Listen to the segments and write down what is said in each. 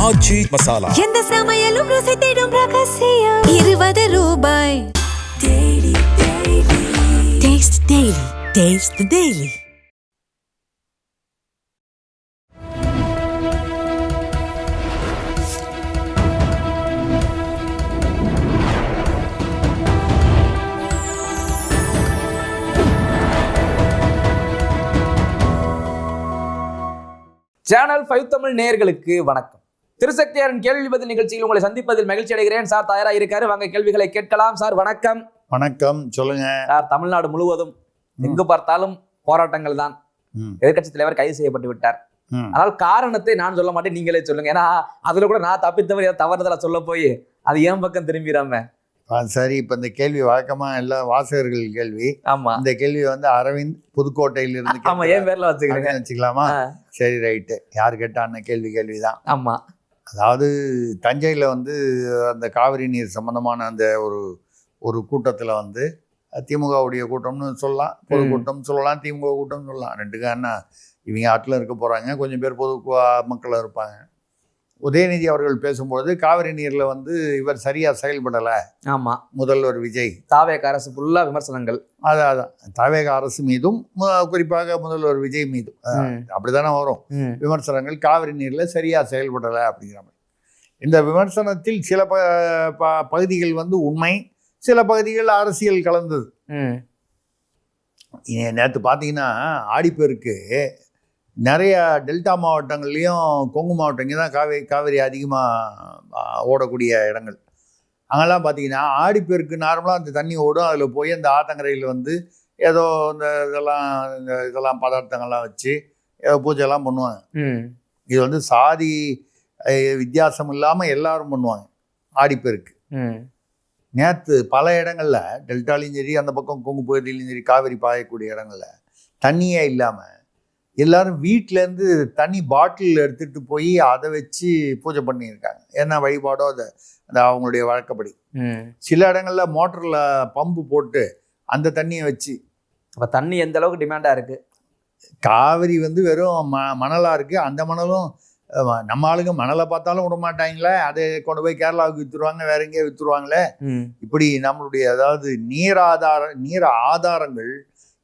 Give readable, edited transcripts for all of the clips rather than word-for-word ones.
ஆச்சி மசாலா. எந்த சமையலும் ருசி தேடும் ரகசியம். 20 ரூபாய். Taste Daily. Taste the Daily. Channel 5 Tamil நேயர்களுக்கு வணக்கம். திருசக்தியாரின் கேள்வி பதில் நிகழ்ச்சியில் உங்களை சந்திப்பதில் மகிழ்ச்சி அடைகிறேன். சார் தயாரா இருக்காரு, வாங்க கேள்விகளை கேட்கலாம். சார் வணக்கம். வணக்கம், சொல்லுங்க சார். தமிழ்நாடு முழுவதும் எங்கு பார்த்தாலும் போராட்டங்கள் தான். எதிர்கட்சி தலைவர் கைது செய்யப்பட்டு விட்டார். ஆனால் காரணத்தை நான் சொல்ல மாட்டேன், நீங்களே சொல்லுங்க. ஏன்னா அதுல கூட நான் தப்பித்தவரை தவறுதலா சொல்ல போய் அது ஏன் பக்கம் திரும்பிடாம. சரி, இப்ப இந்த கேள்வி வழக்கமா எல்லா வாசகர்கள் கேள்வி. ஆமா, இந்த கேள்வி வந்து அரவிந்த் புதுக்கோட்டையில இருந்து. ஆமா, என் பேர்ல வச்சுக்கலாமா? சரி, ரைட்டு. யாரு கேட்டான்னு கேள்விதான். ஆமா, அதாவது தஞ்சையில வந்து அந்த காவிரி நீர் சம்பந்தமான அந்த ஒரு கூட்டத்துல வந்து திமுகவுடைய கூட்டம்னு சொல்லலாம், பொதுக்கூட்டம் சொல்லலாம், திமுக கூட்டம் சொல்லலாம். ரெண்டுக்கான இவங்க ஆட்டில் இருக்க போறாங்க, கொஞ்சம் பேர் பொது மக்களும் இருப்பாங்க. உதயநிதி அவர்கள் பேசும்போது காவிரி நீர்ல வந்து இவர் சரியா செயல்படல. ஆமா, முதல்வர் விஜய் தாவேக அரசு ஃபுல்லா விமர்சனங்கள். அதான் தாவேக அரசு மீதும் குறிப்பாக முதல்வர் விஜய் மீதும் அப்படித்தானே வரும் விமர்சனங்கள். காவிரி நீர்ல சரியா செயல்படலை அப்படிங்கிற மாதிரி. இந்த விமர்சனத்தில் சில பகுதிகள் வந்து உண்மை, சில பகுதிகள் அரசியல் கலந்தது. நேற்று பார்த்தீங்கன்னா ஆடிப்பெருக்கு நிறைய டெல்டா மாவட்டங்கள்லேயும் கொங்கு மாவட்டம் இங்கே தான் காவிரி அதிகமாக ஓடக்கூடிய இடங்கள். அங்கெல்லாம் பார்த்தீங்கன்னா ஆடிப்பெருக்கு நார்மலாக அந்த தண்ணி ஓடும். அதில் போய் அந்த ஆத்தங்கரையில் வந்து ஏதோ இந்த இதெல்லாம் பதார்த்தங்கள்லாம் வச்சு ஏதோ பூஜைலாம் பண்ணுவாங்க. இது வந்து சாதி வித்தியாசம் இல்லாமல் எல்லாரும் பண்ணுவாங்க ஆடிப்பெருக்கு. நேற்று பல இடங்களில் டெல்டாலையும் சரி, அந்த பக்கம் கொங்கு பகுதியிலையும் சரி, காவிரி பாயக்கூடிய இடங்களில் தண்ணியே இல்லாமல் எல்லாரும் வீட்டிலேருந்து தண்ணி பாட்டில் எடுத்துகிட்டு போய் அதை வச்சு பூஜை பண்ணியிருக்காங்க. ஏன்னா வழிபாடோ அந்த அவங்களுடைய வழக்கப்படி. சில இடங்களில் மோட்டரில் பம்பு போட்டு அந்த தண்ணியை வச்சு. அப்போ தண்ணி எந்த அளவுக்கு டிமாண்டாக இருக்குது? காவிரி வந்து வெறும் மணலாக இருக்குது. அந்த மணலும் நம்ம ஆளுங்க மணலை பார்த்தாலும் விட மாட்டாங்களே, அதை கொண்டு போய் கேரளாவுக்கு விற்றுருவாங்க, வேற எங்கேயோ விற்றுருவாங்களே. இப்படி நம்மளுடைய அதாவது நீர் ஆதாரங்கள்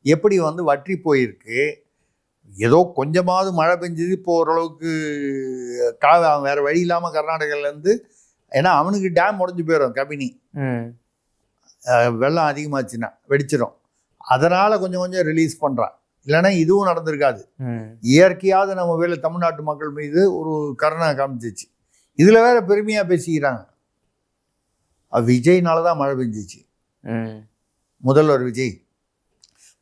எப்படி வந்து வற்றி போயிருக்கு. ஏதோ கொஞ்சமாவது மழை பெஞ்சது, இப்போ ஓரளவுக்கு அவன் வேற வழி இல்லாமல் கர்நாடகாலேருந்து, ஏன்னா அவனுக்கு டேம் உடஞ்சி போயிடும், கபினி வெள்ளம் அதிகமாச்சுன்னா வெடிச்சிடும். அதனால் கொஞ்சம் கொஞ்சம் ரிலீஸ் பண்ணுறான். இல்லைன்னா இதுவும் நடந்திருக்காது. இயற்கையாவது நம்ம வேலை தமிழ்நாட்டு மக்கள் மீது ஒரு கருணை காமிச்சிச்சு. இதில் வேற பெருமையாக பேசிக்கிறாங்க. விஜய்னால தான் மழை பெஞ்சிச்சு.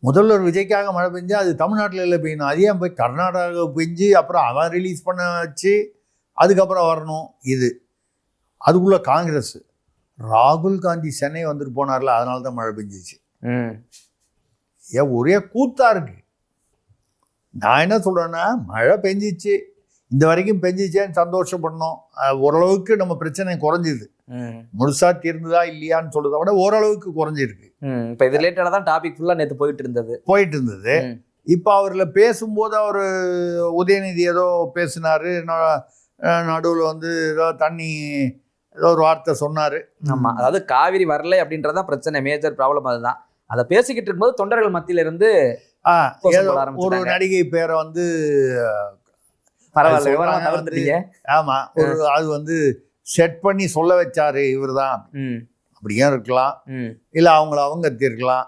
முதல்வர் விஜய்க்காக மழை பெஞ்சு அது தமிழ்நாட்டில் இல்லை பெய்யணும். அதே போய் கர்நாடகா பெஞ்சு அப்புறம் அவன் ரிலீஸ் பண்ண வச்சு அதுக்கப்புறம் வரணும். இது அதுக்குள்ள காங்கிரஸ் ராகுல் காந்தி சென்னை வந்துட்டு போனார்ல, அதனால தான் மழை பெஞ்சிச்சு. ஒரே கூத்தா இருக்கு. நான் என்ன சொல்றேன்னா, மழை பெஞ்சிச்சு, இந்த வரைக்கும் பெஞ்சிச்சேன்னு சந்தோஷப்படணும். ஓரளவுக்கு நம்ம பிரச்சனை குறைஞ்சிது. முழுசா தீர்ந்ததா இல்லையான்னு சொல்றதை விட ஓரளவுக்கு குறைஞ்சிருக்கு. இப்போ இது ரிலேட்டடாக தான் டாபிக் ஃபுல்லாக நேற்று போயிட்டு இருந்தது. இப்போ அவர்ல பேசும்போது அவர் உதயநிதி ஏதோ பேசினாரு, நடுவில் வந்து ஏதோ தண்ணி ஏதோ ஒரு வார்த்தை சொன்னாரு. ஆமா, அதாவது காவிரி வரல அப்படின்றதான் பிரச்சனை, மேஜர் ப்ராப்ளம். அதுதான் அதை பேசிக்கிட்டு இருக்கும்போது தொண்டர்கள் மத்தியில இருந்து ஒரு நடிகை பேரை வந்து பரவாயில்ல. ஆமா, அது வந்து செட் பண்ணி சொல்ல வச்சாரு இவர் தான். அப்படியும் இருக்கலாம், இல்லை அவங்க தீர்க்கலாம்.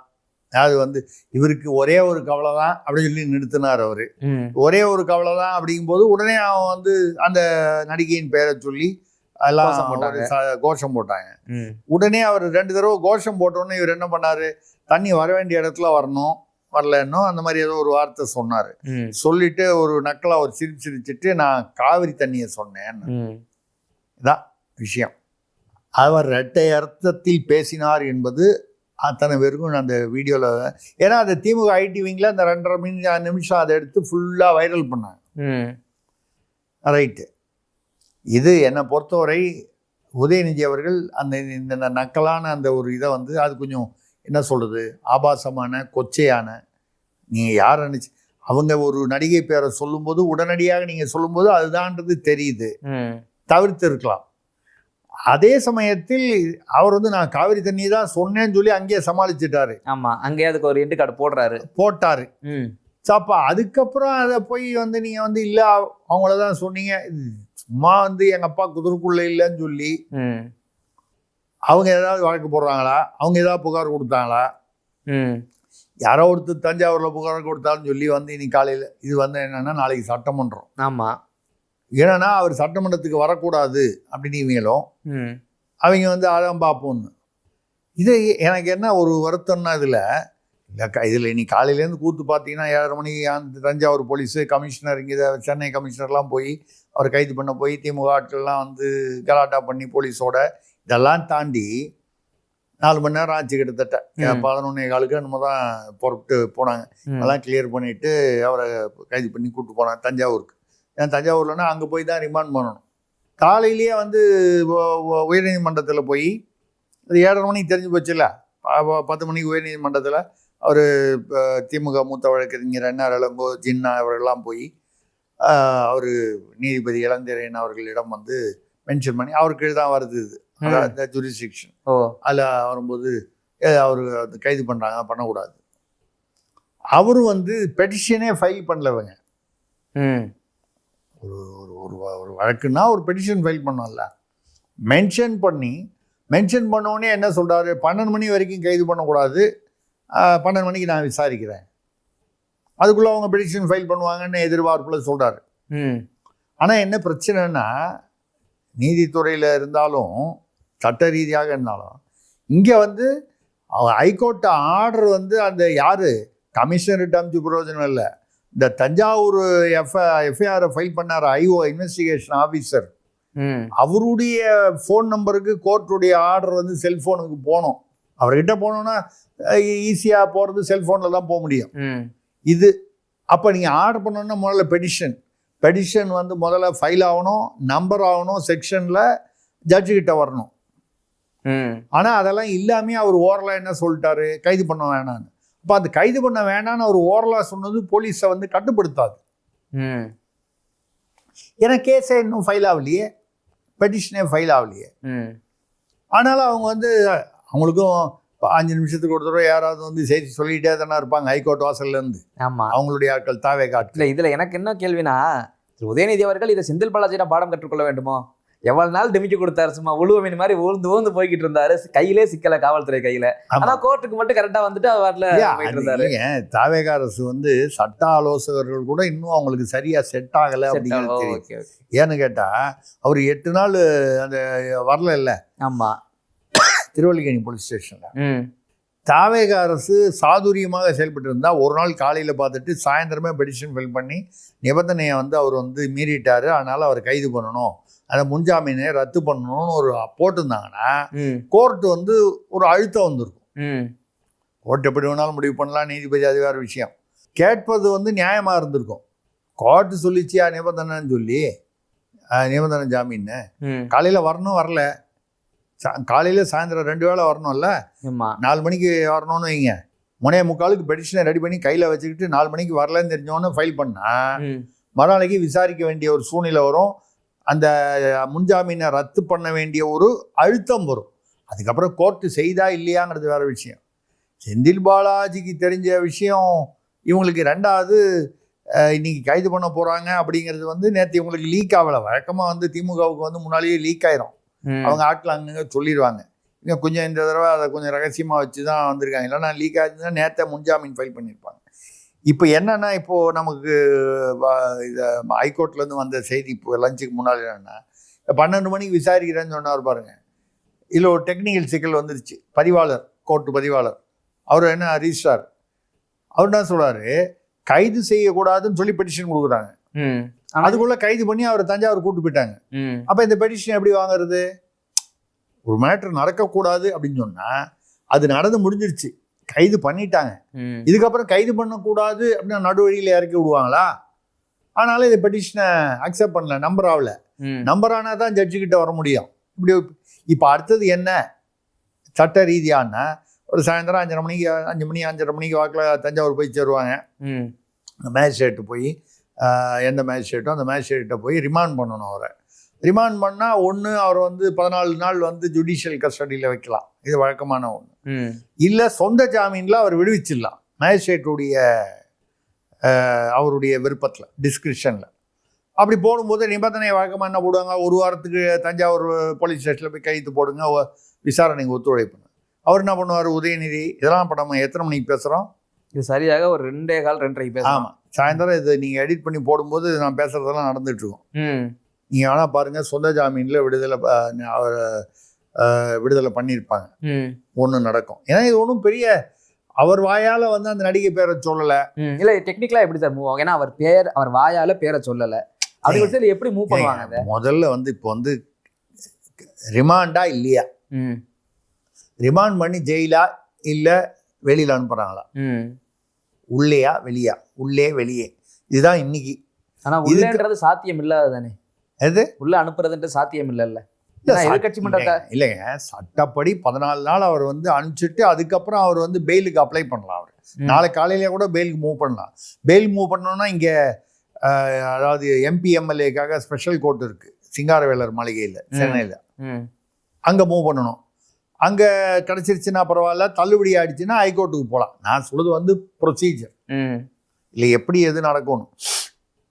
அது வந்து இவருக்கு ஒரே ஒரு கவலை தான் அப்படின்னு சொல்லி நிறுத்தினார் அவரு. ஒரே ஒரு கவலை தான் அப்படிங்கும்போது உடனே அவன் வந்து அந்த நடிகையின் பெயரை சொல்லி எல்லாம் கோஷம் போட்டாங்க. உடனே அவர் 2 தடவை கோஷம் போட்டோன்னே இவர் என்ன பண்ணாரு, தண்ணி வர வேண்டிய இடத்துல வரலன்னோ அந்த மாதிரி ஏதோ ஒரு வார்த்தை சொன்னாரு. சொல்லிட்டு ஒரு நக்கலா ஒரு சிரிச்சிட்டு நான் காவிரி தண்ணியை சொன்னேன். இதான் விஷயம். அவர் இரட்டை அர்த்தத்தில் பேசினார் என்பது அத்தனை பேருக்கும் அந்த வீடியோவில். ஏன்னா அந்த திமுக ஐடி விங்கில் அந்த 2.5 நிமிஷம் அதை எடுத்து ஃபுல்லாக வைரல் பண்ணாங்க. ரைட்டு. இது என்னை பொறுத்தவரை உதயநிதி அவர்கள் இந்த நக்கலான அந்த ஒரு இதை வந்து அது கொஞ்சம் என்ன சொல்கிறது, ஆபாசமான கொச்சையான, நீங்கள் யார் நினச்சி அவங்க ஒரு நடிகை பேரை சொல்லும்போது உடனடியாக நீங்கள் சொல்லும்போது அதுதான்றது தெரியுது. தவிர்த்து இருக்கலாம். அதே சமயத்தில் அவர் வந்து நான் காவிரி தண்ணி தான் சொன்னேன்னு சொல்லி அங்கேயே சமாளிச்சுட்டாரு. ஆமா, அங்கேயே அதுக்கு ஒரு எண்டு கார்டு போட்டாரு. ஸோ அப்போ அதுக்கப்புறம் அதை போய் வந்து நீங்கள் வந்து இல்லை அவங்கள தான் சொன்னீங்க, சும்மா வந்து எங்கள் அப்பா குதிரைக்குள்ளே இல்லைன்னு சொல்லி அவங்க ஏதாவது வழக்கு போடுறாங்களா, அவங்க ஏதாவது புகார் கொடுத்தாங்களா, யாரோ ஒருத்தர் தஞ்சாவூரில் புகார் கொடுத்தாலும் சொல்லி வந்து இன்னைக்கு காலையில் இது வந்து என்னென்னா நாளைக்கு சட்டமன்றம். ஆமாம், ஏன்னா அவர் சட்டமன்றத்துக்கு வரக்கூடாது அப்படின்னு இவங்களும் அவங்க வந்து அதான் பார்ப்போம்னு. இது எனக்கு என்ன ஒரு வருத்தம்னா இதில் இன்னைக்கு காலையிலேருந்து கூத்து பார்த்தீங்கன்னா 7:30 மணிக்கு அந்த தஞ்சாவூர் போலீஸு கமிஷனர் இங்கே சென்னை கமிஷனர்லாம் போய் அவர் கைது பண்ண போய் திமுக ஆட்கள்லாம் வந்து கலாட்டா பண்ணி போலீஸோட இதெல்லாம் தாண்டி 4 மணி நேரம் ஆச்சு கிட்டத்தட்ட. 11:15 நம்ம தான் புறப்பட்டு போனாங்க. அதெல்லாம் கிளியர் பண்ணிவிட்டு அவரை கைது பண்ணி கூப்பிட்டு போனாங்க தஞ்சாவூருக்கு. ஏன்னா தஞ்சாவூர்லன்னா அங்கே போய் தான் ரிமாண்ட் பண்ணணும். காலையிலேயே வந்து உயர்நீதிமன்றத்தில் போய் அது 7:30 மணிக்கு தெரிஞ்சு போச்சுல்ல, 10 மணிக்கு உயர்நீதிமன்றத்தில் அவர் திமுக மூத்த வழக்கறிஞர் என்ஆர் இளங்கோ, ஜின்னா அவர்கள்லாம் போய் அவர் நீதிபதி இளந்திரையன் அவர்களிடம் வந்து மென்ஷன் பண்ணி அவருக்கு தான் வருது இந்த ஜூரிஸ்டிக்ஷன். அதில் வரும்போது அவர் கைது பண்ணுறாங்க, பண்ணக்கூடாது. அவரும் வந்து பெட்டிஷனே ஃபைல் பண்ணலவங்க. ஒரு வழக்குன்னா ஒரு பெட்டிஷன் ஃபைல் பண்ணோம்ல, மென்ஷன் பண்ணோடனே என்ன சொல்கிறாரு, 12 மணி வரைக்கும் கைது பண்ணக்கூடாது, 12 மணிக்கு நான் விசாரிக்கிறேன், அதுக்குள்ளே அவங்க பெட்டிஷன் ஃபைல் பண்ணுவாங்கன்னு எதிர்பார்ப்பில் சொல்கிறாரு. ஆனால் என்ன பிரச்சனைன்னா நீதித்துறையில் இருந்தாலும் சட்ட ரீதியாக இருந்தாலும் இங்கே வந்து ஹைகோர்ட் ஆர்டர் வந்து அந்த யார் கமிஷனர்கிட்ட அமைச்சு பிரயோஜனம் இல்லை. இந்த தஞ்சாவூர் எஃப்ஐஆரை ஃபைல் பண்ணார் ஐஓ இன்வெஸ்டிகேஷன் ஆஃபீஸர், அவருடைய ஃபோன் நம்பருக்கு கோர்ட்டுடைய ஆர்டர் வந்து செல்ஃபோனுக்கு போகணும். அவர்கிட்ட போனோன்னா ஈஸியாக போகிறது செல்ஃபோனில் தான் போக முடியும். இது அப்போ நீங்கள் ஆர்டர் பண்ணோன்னா முதல்ல பெடிஷன் வந்து முதல்ல ஃபைல் ஆகணும், நம்பர் ஆகணும், செக்ஷனில் ஜட்ஜுக்கிட்ட வரணும். ஆனால் அதெல்லாம் இல்லாமே அவர் ஓரலாக என்ன சொல்லிட்டாரு, கைது பண்ண வேணான்னு. அப்போ அந்த கைது பண்ண வேணான்னு அவர் ஓரலாக சொன்னது போலீஸை வந்து கட்டுப்படுத்தாது. ஏன்னா கேஸே இன்னும் ஃபைல் ஆகலையே, பெட்டிஷனே ஃபைல் ஆகலையே. ஆனாலும் அவங்க வந்து அவங்களுக்கும் 5 நிமிஷத்துக்கு ஒரு தடவை யாராவது வந்து செய்தி சொல்லிகிட்டே தானே இருப்பாங்க ஹைகோர்ட் வாசல்லேருந்து. ஆமாம், அவங்களுடைய ஆட்கள் தாவே காட்டில். இதில் எனக்கு என்ன கேள்வினா, உதயநிதி அவர்கள் இதை செந்தில் பாலாஜியிடம் பாடம் கற்றுக்கொள்ள வேண்டுமோ? எவ்வளவு நாள் டிமிக்கி கொடுத்தாரு, சும்மா உழுவ மீன் மாதிரி ஊழ்ந்து போய்கிட்டு இருந்தாரு, கையிலே சிக்கல காவல்துறை கையில. ஆனா கோர்ட்டுக்கு மட்டும் கரெக்டா வந்துட்டு அவர் இருந்தாரு. தாவேகா அரசு வந்து சட்ட ஆலோசகர்கள் கூட இன்னும் அவங்களுக்கு சரியா செட் ஆகலை அப்படிங்கிறது. ஏன்னு கேட்டா அவர் 8 நாள் அந்த வரல இல்லை. ஆமா, திருவல்லிக்கேணி போலீஸ் ஸ்டேஷன்ல தாவேகா அரசு சாதுரியமாக செயல்பட்டு இருந்தா ஒரு நாள் காலையில பார்த்துட்டு சாயந்தரமே பெட்டிஷன் ஃபில் பண்ணி நிபந்தனையை வந்து அவர் வந்து மீறிட்டாரு, அதனால அவர் கைது பண்ணணும், அதை முன்ஜாமீனை ரத்து பண்ணணும்னு ஒரு போட்டிருந்தாங்கன்னா கோர்ட் வந்து ஒரு அழுத்தம் வந்திருக்கும். கோர்ட் எப்படி வேணாலும் முடிவு பண்ணலாம், நீதிபதி அது வேறு விஷயம். கேட்பது வந்து நியாயமாக இருந்திருக்கும். கோர்ட்டு சொல்லிச்சியா நிபந்தனைன்னு சொல்லி நிபந்தனை ஜாமீன்னு காலையில் வரணும், வரல, காலையில் சாயந்தரம் 2 வேளை வரணும்ல, 4 மணிக்கு வரணும்னு வைங்க, 3:45 பெட்டிஷனை ரெடி பண்ணி கையில் வச்சுக்கிட்டு 4 மணிக்கு வரலன்னு தெரிஞ்சோன்னு ஃபைல் பண்ணால் மறுநாளைக்கு விசாரிக்க வேண்டிய ஒரு சூழ்நிலை வரும். அந்த முன்ஜாமீனை ரத்து பண்ண வேண்டிய ஒரு அழுத்தம் வரும். அதுக்கப்புறம் கோர்ட்டு செய்தா இல்லையாங்கிறது வேறு விஷயம். செந்தில் பாலாஜிக்கு தெரிஞ்ச விஷயம் இவங்களுக்கு 2வது இன்னைக்கு கைது பண்ண போகிறாங்க அப்படிங்கிறது வந்து நேற்று இவங்களுக்கு லீக் ஆகலை. வழக்கமாக வந்து திமுகவுக்கு வந்து முன்னாலேயே லீக் ஆயிரும், அவங்க ஆட்கள் அங்கங்கே சொல்லிடுவாங்க. இங்கே கொஞ்சம் இந்த தடவை அதை கொஞ்சம் ரகசியமாக வச்சு தான் வந்திருக்காங்க, இல்லைன்னா லீக் ஆச்சுன்னா நேற்று முன்ஜாமீன் ஃபைல் பண்ணியிருப்பாங்க. இப்போ என்னென்னா இப்போது நமக்கு இதை ஹைகோர்ட்லேருந்து வந்த செய்தி இப்போ லஞ்சுக்கு முன்னாடி என்னென்னா 12 மணிக்கு விசாரிக்கிறேன்னு சொன்னார் பாருங்க. இதில் ஒரு டெக்னிக்கல் சிக்கல் வந்துருச்சு. பதிவாளர், கோர்ட்டு பதிவாளர், அவர் என்ன ரிஜிஸ்ட்ரார், அவர் என்ன சொல்கிறாரு, கைது செய்யக்கூடாதுன்னு சொல்லி பெட்டிஷன் கொடுக்குறாங்க. அதுக்குள்ளே கைது பண்ணி அவரை தஞ்சாவூர் கூப்பிட்டு போயிட்டாங்க. அப்போ இந்த பெட்டிஷன் எப்படி வாங்குறது? ஒரு மேட்டர் நடக்கக்கூடாது அப்படின்னு சொன்னால் அது நடந்து முடிஞ்சிருச்சு, கைது பண்ணிட்டாங்க, இதுக்கப்புறம் கைது பண்ணக்கூடாது அப்படின்னா நடுவழியில் இறக்கி விடுவாங்களா? ஆனாலும் இந்த பெட்டிஷனை அக்செப்ட் பண்ணல, நம்பர் ஆகல. நம்பர் ஆனால் தான் ஜட்ஜுக்கிட்ட வர முடியும். இப்படி இப்போ அடுத்தது என்ன சட்ட ரீதியானா, ஒரு சாயந்தரம் 5:30 மணிக்கு 5 மணி 5:30 மணிக்கு வாக்கில் தஞ்சாவூர் போய் சேருவாங்க. மேஜிஸ்ட்ரேட்டு போய் எந்த மேஜிஸ்ட்ரேட்டோ அந்த மேஜிஸ்ட்ரேட்டை போய் ரிமாண்ட் பண்ணணும். அவரை ரிமாண்ட் பண்ணால் ஒன்று அவர் வந்து 14 நாள் வந்து ஜுடிஷியல் கஸ்டடியில் வைக்கலாம், இது வழக்கமான ஒன்று. இல்லை சொந்த ஜாமீனில் அவர் விடுவிச்சிடலாம் மேஜிஸ்ட்ரேட்டுடைய அவருடைய விருப்பத்தில் டிஸ்கிரிப்ஷனில். அப்படி போடும்போது நிபந்தனை வழக்கமாக என்ன போடுவாங்க, 1 வாரத்துக்கு தஞ்சாவூர் போலீஸ் ஸ்டேஷனில் போய் கைது போடுங்க, விசாரணைக்கு ஒத்துழைப்புங்க. அவர் என்ன பண்ணுவார், உதயநிதி இதெல்லாம் இப்போ நம்ம எத்தனை மணிக்கு பேசுகிறோம், இது சரியாக ஒரு 2:15 பேசுகிறோம். ஆமாம், சாயந்தரம் இது நீங்கள் எடிட் பண்ணி போடும்போது நான் பேசுகிறதெல்லாம் நடந்துகிட்ருக்கோம். நீங்கள் ஆனால் பாருங்கள், சொந்த ஜாமீனில் விடுதலை பண்ணியிருப்பாங்க, ஒன்று நடக்கும். ஏன்னா இது ஒன்றும் பெரிய அவர் வாயால் வந்து அந்த நடிகை பேரை சொல்லலை. இல்லை டெக்னிக்கலாக எப்படி சார் மூவ் ஆகும், ஏன்னா அவர் வாயால் பேரை சொல்லலை, அப்படி எப்படி மூவ் பண்ணுவாங்க? முதல்ல வந்து இப்போ வந்து ரிமாண்டா இல்லையா, ரிமாண்ட் பண்ணி ஜெயிலா இல்லை வெளியில் அனுப்புகிறாங்களா, உள்ளேயா வெளியா, உள்ளே வெளியே, இதுதான் இன்னைக்கு. ஆனால் உள்ளேன்றது சாத்தியம் இல்லாத தானே, எது உள்ள அனுப்புறதுன்ட்டு சாத்தியம் இல்லைல்ல. இல்லைங்க, சட்டப்படி 14 நாள் அவர் வந்து அனுப்பிச்சிட்டு அதுக்கப்புறம் அவர் வந்து பெயிலுக்கு அப்ளை பண்ணலாம். அவர் நாளை காலையிலேயே கூட பெயிலுக்கு மூவ் பண்ணலாம். பெயில் மூவ் பண்ணோன்னா இங்கே அதாவது MP MLAக்காக ஸ்பெஷல் கோர்ட் இருக்குது சிங்காரவேலர் மாளிகையில் சென்னையில், அங்கே மூவ் பண்ணணும். அங்கே கிடச்சிருச்சுன்னா பரவாயில்ல, தள்ளுபடி ஆயிடுச்சுன்னா ஹைகோர்ட்டுக்கு போகலாம். நான் சொல்கிறது வந்து ப்ரொசீஜர் இல்லை, எப்படி எது நடக்கணும்.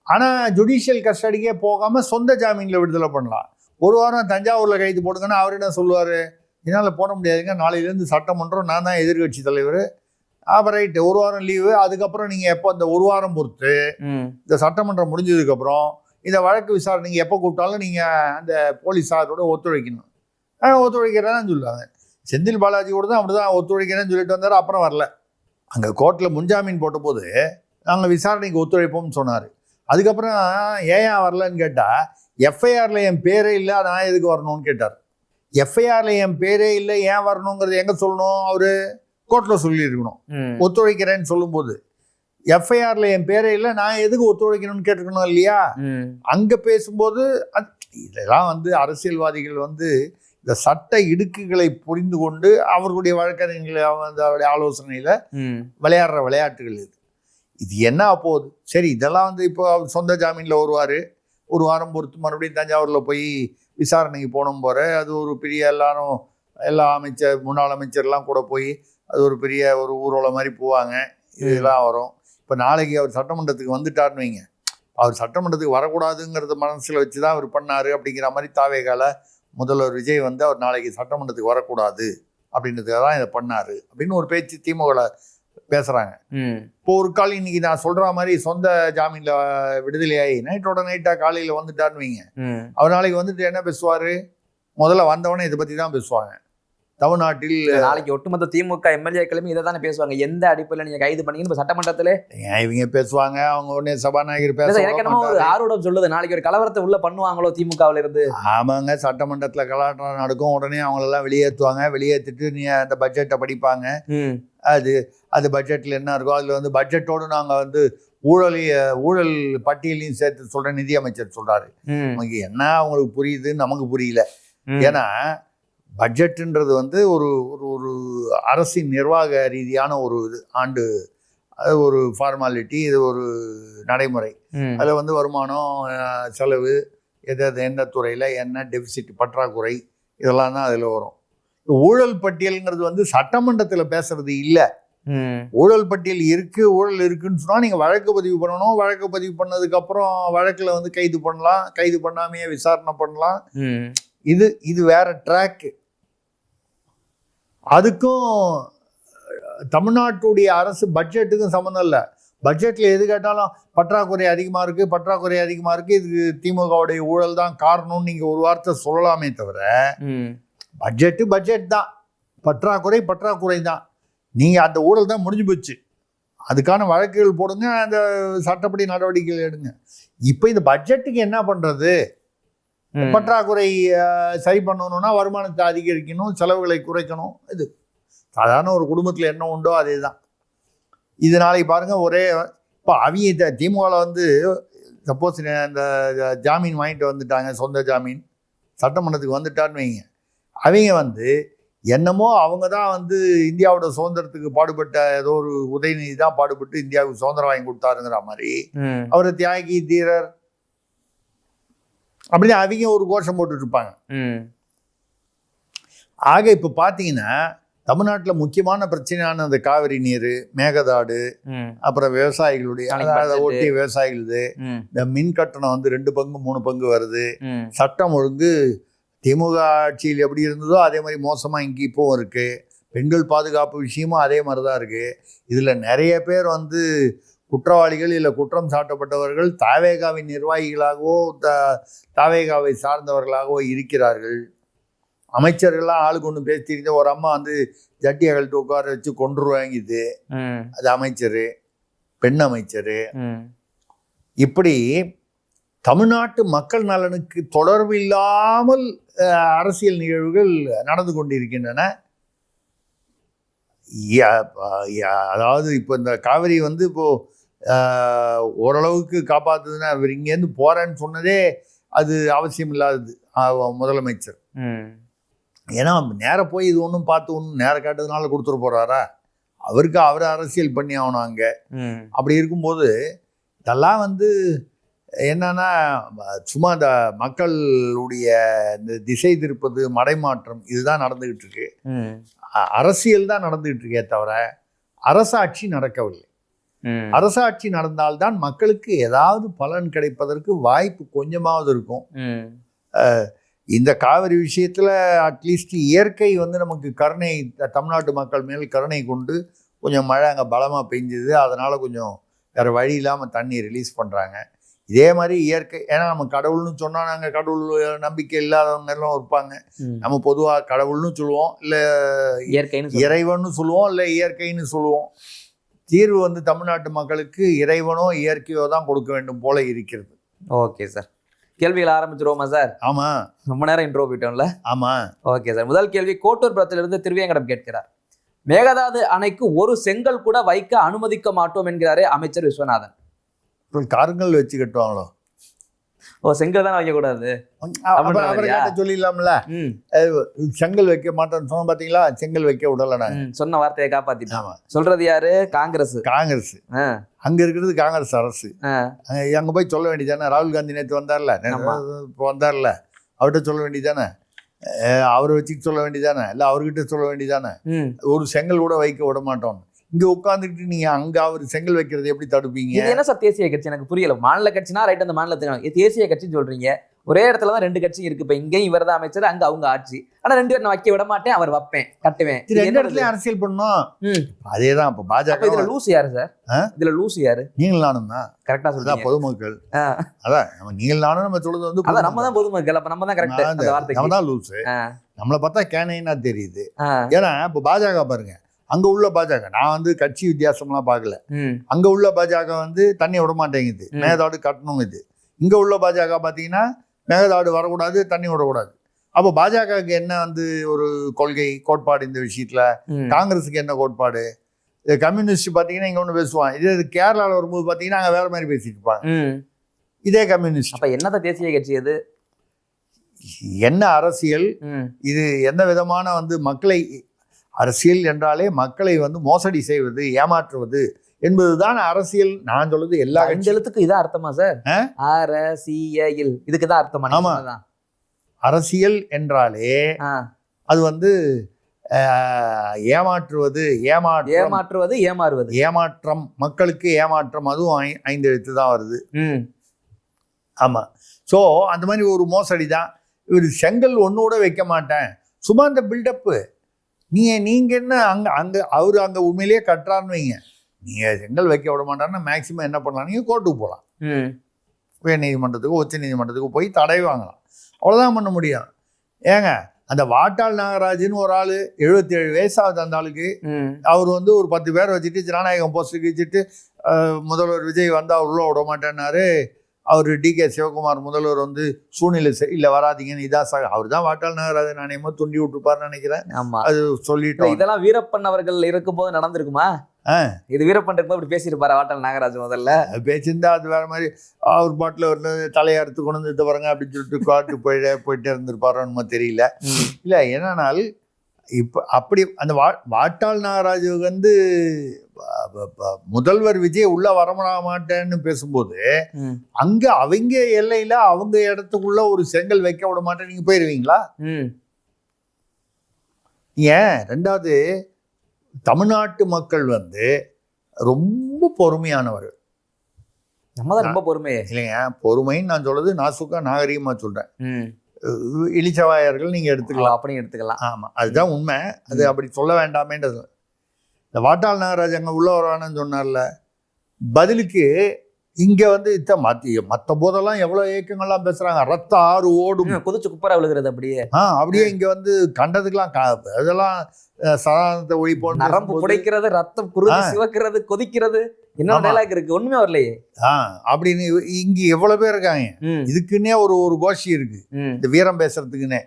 ஆனால் ஜுடிஷியல் கஸ்டடிக்கே போகாமல் சொந்த ஜாமீனில் விடுதலை பண்ணலாம். 1 வாரம் தஞ்சாவூரில் கைது போடுங்கன்னா அவர் என்ன சொல்லுவார், என்னால் போட முடியாதுங்க, நாளையிலேருந்து சட்டமன்றம், நான் தான் எதிர்கட்சி தலைவர், அப்போ ரைட்டு 1 வாரம் லீவு, அதுக்கப்புறம் நீங்கள் எப்போ அந்த 1 வாரம் பொறுத்து இந்த சட்டமன்றம் முடிஞ்சதுக்கப்புறம் இந்த வழக்கு விசாரணை நீங்கள் எப்போ கூப்பிட்டாலும் நீங்கள் அந்த போலீஸாரோட ஒத்துழைக்கணும். ஒத்துழைக்கிறேன்னு சொல்லுவாங்க. செந்தில் பாலாஜி கூட தான் அப்படி தான் ஒத்துழைக்கிறேன்னு சொல்லிட்டு வந்தார், அப்புறம் வரல. அங்கே கோர்ட்டில் முன்ஜாமீன் போட்ட போது நாங்கள் விசாரணைக்கு ஒத்துழைப்போம்னு சொன்னார். அதுக்கப்புறம் ஏன் வரலன்னு கேட்டால், எஃப்ஐஆரில் என் பேரே இல்லை, நான் எதுக்கு வரணும்னு கேட்டார். எஃப்ஐஆரில் என் பேரே இல்லை, ஏன் வரணுங்கிறது எங்கே சொல்லணும், அவர் கோர்ட்டில் சொல்லியிருக்கணும். ஒத்துழைக்கிறேன்னு சொல்லும்போது எஃப்ஐஆரில் என் பேரே இல்லை, நான் எதுக்கு ஒத்துழைக்கணும்னு கேட்டுக்கணும் இல்லையா. அங்கே பேசும்போது இதெல்லாம் வந்து அரசியல்வாதிகள் வந்து இந்த சட்ட இடுக்குகளை புரிந்து கொண்டு அவர்களுடைய வழக்கறிஞர்களை அவருடைய ஆலோசனையில் விளையாடுற விளையாட்டுகள் இது. இது என்ன போகுது, சரி இதெல்லாம் வந்து இப்போ அவர் சொந்த ஜாமீனில் வருவார், 1 வாரம் பொறுத்து மறுபடியும் தஞ்சாவூரில் போய் விசாரணைக்கு போகணும் போகிற, அது ஒரு பெரிய எல்லா முன்னாள் அமைச்சர்லாம் கூட போய் அது ஒரு பெரிய ஒரு ஊர்வலம் மாதிரி போவாங்க, இதெல்லாம் வரும். இப்போ நாளைக்கு அவர் சட்டமன்றத்துக்கு வந்துட்டார்னு வைங்க, அவர் சட்டமன்றத்துக்கு வரக்கூடாதுங்கிறத மனசில் வச்சு தான் அவர் பண்ணார் அப்படிங்கிற மாதிரி தாவேகால முதல்வர் விஜய் வந்து அவர் நாளைக்கு சட்டமன்றத்துக்கு வரக்கூடாது அப்படின்றதுக்காக தான் இதை பண்ணார் அப்படின்னு ஒரு பேச்சு திமுக பேசுகிறாங்க. இப்போ ஒரு கால் இன்னைக்கு நான் சொல்கிற மாதிரி சொந்த ஜாமீனில் விடுதலையாகி நைட்டோட நைட்டாக காலையில் வந்துட்டார்னு வைங்க, அவர் நாளைக்கு வந்துட்டு என்ன பேசுவார், முதல்ல வந்தவொடனே இதை பற்றி தான் பேசுவாங்க. தமிழ்நாட்டில் நாளைக்கு ஒட்டுமொத்த திமுக MLAக்களுமே இதை தானே பேசுவாங்க, எந்த அடிப்படையில் நீங்கள் கைது பண்ணீங்கன்னு சட்டமன்றத்தில் இவங்க பேசுவாங்க. அவங்க உடனே சபாநாயகர் பேசுவாங்க, ஒரு ஆர்வம் சொல்லுது நாளைக்கு ஒரு கலவரத்தை உள்ள பண்ணுவாங்களோ திமுகவில் இருந்து. ஆமாங்க, சட்டமன்றத்தில் கலாட்டம் நடக்கும், உடனே அவங்களெல்லாம் வெளியேற்றுவாங்க, வெளியேற்றிட்டு நீ அந்த பட்ஜெட்டை படிப்பாங்க. அது பட்ஜெட்டில் என்ன இருக்கோ அதில் வந்து பட்ஜெட்டோடு நாங்கள் வந்து ஊழல் பட்டியலையும் சேர்த்து சொல்கிற நிதியமைச்சர் சொல்கிறாரு. நமக்கு என்ன அவங்களுக்கு புரியுதுன்னு நமக்கு புரியல. ஏன்னா பட்ஜெட்டுன்றது வந்து ஒரு ஒரு அரசின் நிர்வாக ரீதியான ஒரு ஆண்டு, அது ஒரு ஃபார்மாலிட்டி, இது ஒரு நடைமுறை. அதில் வந்து வருமானம் செலவு எந்த துறையில் என்ன டெபிசிட் பற்றாக்குறை இதெல்லாம் தான் அதில் வரும். ஊழல் பட்டியல்ங்கிறது வந்து சட்டமன்றத்தில் பேசுறது இல்லை. ஊழல் பட்டியல் இருக்கு, ஊழல் இருக்குன்னு சொன்னால் நீங்கள் வழக்கு பதிவு பண்ணணும், வழக்கு பதிவு பண்ணதுக்கப்புறம் வழக்கில் வந்து கைது பண்ணலாம், கைது பண்ணாமையே விசாரணை பண்ணலாம். இது வேற ட்ராக்கு. அதுக்கும் தமிழ்நாட்டுடைய அரசு பட்ஜெட்டுக்கும் சம்மந்தம் இல்லை. பட்ஜெட்டில் எது கேட்டாலும் பற்றாக்குறை அதிகமாக இருக்குது, இதுக்கு திமுகவுடைய ஊழல் தான் காரணம்னு நீங்கள் ஒரு வார்த்தை சொல்லலாமே தவிர, பட்ஜெட் தான், பற்றாக்குறை தான். நீங்கள் அந்த ஊழல் தான் முடிஞ்சு போச்சு, அதுக்கான வழக்குகள் போடுங்க, அந்த சட்டப்படி நடவடிக்கைகள் எடுங்க. இப்போ இந்த பட்ஜெட்டுக்கு என்ன பண்ணுறது, பற்றாக்குறை சரி பண்ணணும்னா வருமானத்தை அதிகரிக்கணும், செலவுகளை குறைக்கணும். இது சாதாரண ஒரு குடும்பத்தில் என்ன உண்டோ அதே தான். இது நாளைக்கு பாருங்கள், ஒரே இப்போ அவங்க திமுகவில் வந்து சப்போஸ் இந்த ஜாமீன் வாங்கிட்டு வந்துட்டாங்க, சொந்த ஜாமீன் சட்டமன்றத்துக்கு வந்துட்டான்னு வைங்க, அவங்க வந்து என்னமோ அவங்க தான் வந்து இந்தியாவோட சுதந்திரத்துக்கு பாடுபட்ட ஏதோ ஒரு உதயநிதி தான் பாடுபட்டு இந்தியாவுக்கு சுதந்திரம் வாங்கி கொடுத்தாருங்கிற மாதிரி, அவர் தியாகி தீரர் அப்படின்னு அவங்க ஒரு கோஷம் போட்டுட்டு இருப்பாங்க. ஆக இப்போ பார்த்தீங்கன்னா தமிழ்நாட்டில் முக்கியமான பிரச்சனையான அந்த காவிரி நீர், மேகதாடு, அப்புறம் விவசாயிகளுடைய அதை ஒட்டிய விவசாயிகளுது, இந்த மின் கட்டணம் வந்து 2 பங்கு 3 பங்கு வருது, சட்டம் ஒழுங்கு திமுக ஆட்சியில் எப்படி இருந்ததோ அதே மாதிரி மோசமாக இங்கே இப்போவும் இருக்குது, பெண்கள் பாதுகாப்பு விஷயமும் அதே மாதிரி தான் இருக்குது. இதில் நிறைய பேர் வந்து குற்றவாளிகள் இல்லை குற்றம் சாட்டப்பட்டவர்கள் தாவேகாவின் நிர்வாகிகளாகவோ தாவேகாவை சார்ந்தவர்களாகவோ இருக்கிறார்கள். அமைச்சர்கள்லாம் ஆளுக்கு ஒன்று பேசிட்டு ஒரு அம்மா வந்து ஜட்டி அகழ்த்து உட்கார வச்சு கொண்டுருவாங்கிது, அது அமைச்சர், பெண் அமைச்சர். இப்படி தமிழ்நாட்டு மக்கள் நலனுக்கு தொடர்பு இல்லாமல் அரசியல் நிகழ்வுகள் நடந்து கொண்டிருக்கின்றன. அதாவது இப்போ இந்த காவிரி வந்து இப்போ ஓரளவுக்கு காப்பாற்றுதுன்னா இவர் இங்கேருந்து போறேன்னு சொன்னதே அது அவசியம் இல்லாதது முதலமைச்சர். ஏன்னா நேராக போய் இது ஒன்றும் பார்த்து ஒன்றும் நேரம் காட்டுறதுனால கொடுத்துட போறாரா? அவருக்கு அவர் அரசியல் பண்ணி ஆகணும் அங்கே. அப்படி இருக்கும்போது இதெல்லாம் வந்து என்னன்னா சும்மா இந்த மக்களுடைய இந்த திசை திருப்பது, மடைமாற்றம் இதுதான் நடந்துகிட்டு இருக்கு. அரசியல் தான் நடந்துகிட்டு இருக்கே தவிர அரசாட்சி நடக்கவில்லை. அரசாட்சி நடந்தால்தான் மக்களுக்கு ஏதாவது பலன் கிடைப்பதற்கு வாய்ப்பு கொஞ்சமாவது இருக்கும். இந்த காவிரி விஷயத்தில் அட்லீஸ்ட் இயற்கை வந்து நமக்கு கருணை, தமிழ்நாட்டு மக்கள் மேல் கருணை கொண்டு கொஞ்சம் மழை அங்கே பலமாக பெஞ்சுது, அதனால் கொஞ்சம் வேறு வழி இல்லாமல் தண்ணி ரிலீஸ் பண்ணுறாங்க. இதே மாதிரி இயற்கை, ஏன்னா நம்ம கடவுள்னு சொன்னால் நாங்கள் கடவுள் நம்பிக்கை இல்லாதவங்க எல்லாம் இருப்பாங்க. நம்ம பொதுவாக கடவுள்னு சொல்லுவோம், இல்லை இறைவன்னு சொல்லுவோம், இல்லை இயற்கைன்னு சொல்லுவோம். தீர்வு வந்து தமிழ்நாட்டு மக்களுக்கு இறைவனோ இயற்கையோ தான் கொடுக்க வேண்டும் போல இருக்கிறது. ஓகே சார், கேள்விகள் ஆரம்பிச்சிருவோமா சார்? ஆமா, ரொம்ப நேரம் இன்ட்ரோ போயிட்டோம்ல. ஆமா, ஓகே சார். முதல் கேள்வி கோட்டூர்புரத்திலிருந்து திருவேங்கடம் கேட்கிறார். மேகதாது அணைக்கு ஒரு செங்கல் கூட வைக்க அனுமதிக்க மாட்டோம் என்கிறாரே அமைச்சர் விஸ்வநாதன். காருங்கள் வச்சு கட்டுவாங்களோ? செங்கல் தான் வைக்க கூடாது சொல்லிடலாம்ல. செங்கல் வைக்க மாட்டோம்னு சொன்ன பாத்தீங்களா? செங்கல் வைக்க விடல, சொன்ன வார்த்தையை காப்பாத்திட்டாங்க. சொல்றது யாரு? காங்கிரஸ். அங்க இருக்கிறது காங்கிரஸ் அரசு. அங்க போய் சொல்ல வேண்டியதானே? ராகுல் காந்தி நேற்று வந்தார்ல, அவர்கிட்ட சொல்ல வேண்டியதானே? அவரை வச்சுட்டு சொல்ல வேண்டியதானே? இல்ல அவர்கிட்ட சொல்ல வேண்டியதானே? ஒரு செங்கல் கூட வைக்க விட மாட்டோம். இங்க உட்காந்துட்டு நீங்க அங்க அவர் செங்கல் வைக்கிறது எப்படி தடுப்பீங்க? இது என்ன சார் தேசிய கட்சி? எனக்கு புரியல. மாநில கட்சினா ரைட், அந்த மாநிலத்துக்கு தேசிய கட்சின்னு சொல்றீங்க. ஒரே இடத்துல தான் 2 கட்சி இருக்கு. இப்ப இங்கேயும் இவர் தான் அமைச்சர், அங்க அவங்க ஆட்சி. ஆனா 2 பேர் நான் வைக்க விட மாட்டேன், அவர் வைப்பேன், கட்டுவேன். 2 இடத்துலயும் அரசியல் பண்ணும். அதேதான் இப்ப பாஜக. இதுல லூஸ் யாரு சார்? இதுல லூஸ் யாரு? நீங்கள் நானும் தான். கரெக்டா சொல்றீங்க. பொதுமக்கள். அதான் நீங்கள் நானும் நம்ம சொல்றது வந்து அதான் நம்ம தான் பொதுமக்கள். அப்ப நம்ம தான் கரெக்ட். அந்த வார்த்தை நம்ம தான் லூஸ். நம்மளை பார்த்தா கேனைனா தெரியுது. ஏன்னா இப்ப பாஜக பாருங்க, அங்க உள்ள பாஜக, நான் வந்து கட்சி வித்தியாசம்லாம் பார்க்கல. அங்க உள்ள பாஜக வந்து தண்ணி விட மாட்டேங்குது, மேகதாடு கட்டணும். இது இங்க உள்ள பாஜக பாத்தீங்கன்னா மேகதாடு வரக்கூடாது, தண்ணி விடக்கூடாது. அப்போ பாஜகவுக்கு என்ன வந்து ஒரு கொள்கை கோட்பாடு இந்த விஷயத்துல? காங்கிரஸுக்கு என்ன கோட்பாடு? கம்யூனிஸ்ட் பாத்தீங்கன்னா இங்க ஒண்ணு பேசுவான், இதே கேரளாவில் வரும்போது பாத்தீங்கன்னா அங்க வேற மாதிரி பேசிட்டு இருப்பாங்க. இதே கம்யூனிஸ்ட். அப்ப என்னதான் தேசிய கட்சி? அது என்ன அரசியல் இது? எந்த விதமான வந்து மக்களை, அரசியல் என்றாலே மக்களை வந்து மோசடி செய்வது, ஏமாற்றுவது என்பதுதான் அரசியல். நான் சொல்றது எல்லா எழுத்துக்கும் இதான் அர்த்தமா சார்? அரசியல் இதுக்குதான் அர்த்தமா? ஆமா, அரசியல் என்றாலே அது வந்து ஏமாற்றுவது, ஏமாறுவது, ஏமாற்றம், மக்களுக்கு ஏமாற்றம். அதுவும் 5 எழுத்து தான் வருது. ஆமா. ஸோ அந்த மாதிரி ஒரு மோசடி தான். இவர் செங்கல் ஒன்னோட வைக்க மாட்டேன், சும்மா இந்த பில்டப்பு. நீங்க என்ன அங்க அவரு அங்க உண்மையிலேயே கட்டுறான்னு வைங்க, நீங்க செங்கல் வைக்க விட மாட்டாருன்னா மேக்சிமம் என்ன பண்ணலாம்? நீங்க கோர்ட்டுக்கு போகலாம், உயர் நீதிமன்றத்துக்கு, உச்ச நீதிமன்றத்துக்கு போய் தடை வாங்கலாம். அவ்வளவுதான் பண்ண முடியும். ஏங்க அந்த வாட்டாள் நாகராஜ்னு ஒரு ஆளு 77 வயசாகுது அந்த ஆளுக்கு. அவர் வந்து ஒரு 10 பேரை வச்சுட்டு ஜனநாயகம் போஸ்ட்டுக்கு வச்சுட்டு முதல்வர் விஜய் வந்தா உள்ள விட மாட்டேன்னாரு. அவர் DK சிவகுமார் முதல்வர் வந்து சூழ்நிலை இல்லை வராதிங்கன்னு இதான் அவர் தான் வாட்டாள் நாகராஜன் நாணயமா துண்டி விட்டுருப்பாருன்னு நினைக்கிறேன். அது சொல்லிட்டோம். இதெல்லாம் வீரப்பன் அவர்கள் இருக்கும் போது நடந்திருக்குமா? இது வீரப்பன் இருக்கும்போது இப்படி பேசியிருப்பாரு வாட்டாள் நாகராஜ்? முதல்ல பேசியிருந்தா அது வேற மாதிரி. அவர் பாட்டில் ஒரு தலையறுத்து கொண்டு வந்து பாருங்க அப்படின்னு சொல்லிட்டு காட்டு போயிட்டே இருந்திருப்பாரோன்னு தெரியல. இல்லை என்னன்னால் இப்போ அப்படி அந்த வாட்டாள் நாகராஜ் வந்து முதல்வர் விஜய் உள்ள வர மாட்டேன்னு பேசும்போது அங்க அவங்க எல்லையில அவங்க இடத்துக்குள்ள ஒரு செங்கல் வைக்க விட மாட்டேன் நீங்க போயிருவீங்களா? ஏன்? ரெண்டாவது, தமிழ்நாட்டு மக்கள் வந்து ரொம்ப பொறுமையானவர். நம்ம தான் ரொம்ப பொறுமையே இல்லைங்க. பொறுமைன்னு நான் சொல்றது நாசுக்கா நாகரிகமா சொல்றேன். இளிச்சவாயர்கள் நீங்க எடுத்துக்கலாம், அப்படி எடுத்துக்கலாம். ஆமா, அதுதான் உண்மை. அது அப்படி சொல்ல வேண்டாமேன்றது. இந்த வாட்டாள் நாகராஜ் அங்க உள்ள வருவானு சொன்னார்ல, பதிலுக்கு இங்க வந்து மற்ற போதெல்லாம் எவ்வளவு இயக்கங்கள்லாம் பேசுறாங்க, ரத்த ஆறு ஓடும், குதிச்சு குப்பரா விழுகிறது அப்படியே. அப்படியே இங்க வந்து கண்டதுக்கெல்லாம் அதெல்லாம் சாதாரணத்தை ஒழிப்போம், நரம்பு புடைக்கிறது, ரத்தம் குருதி சிவக்கிறது, கொதிக்கிறது, இன்னொரு டைலாக் இருக்கு, ஒண்ணுமே வரலையே அப்படின்னு. இங்க எவ்வளவு பேர் இருக்காங்க, இதுக்குன்னே ஒரு கோஷ்டி இருக்கு இந்த வீரம் பேசுறதுக்குன்னே.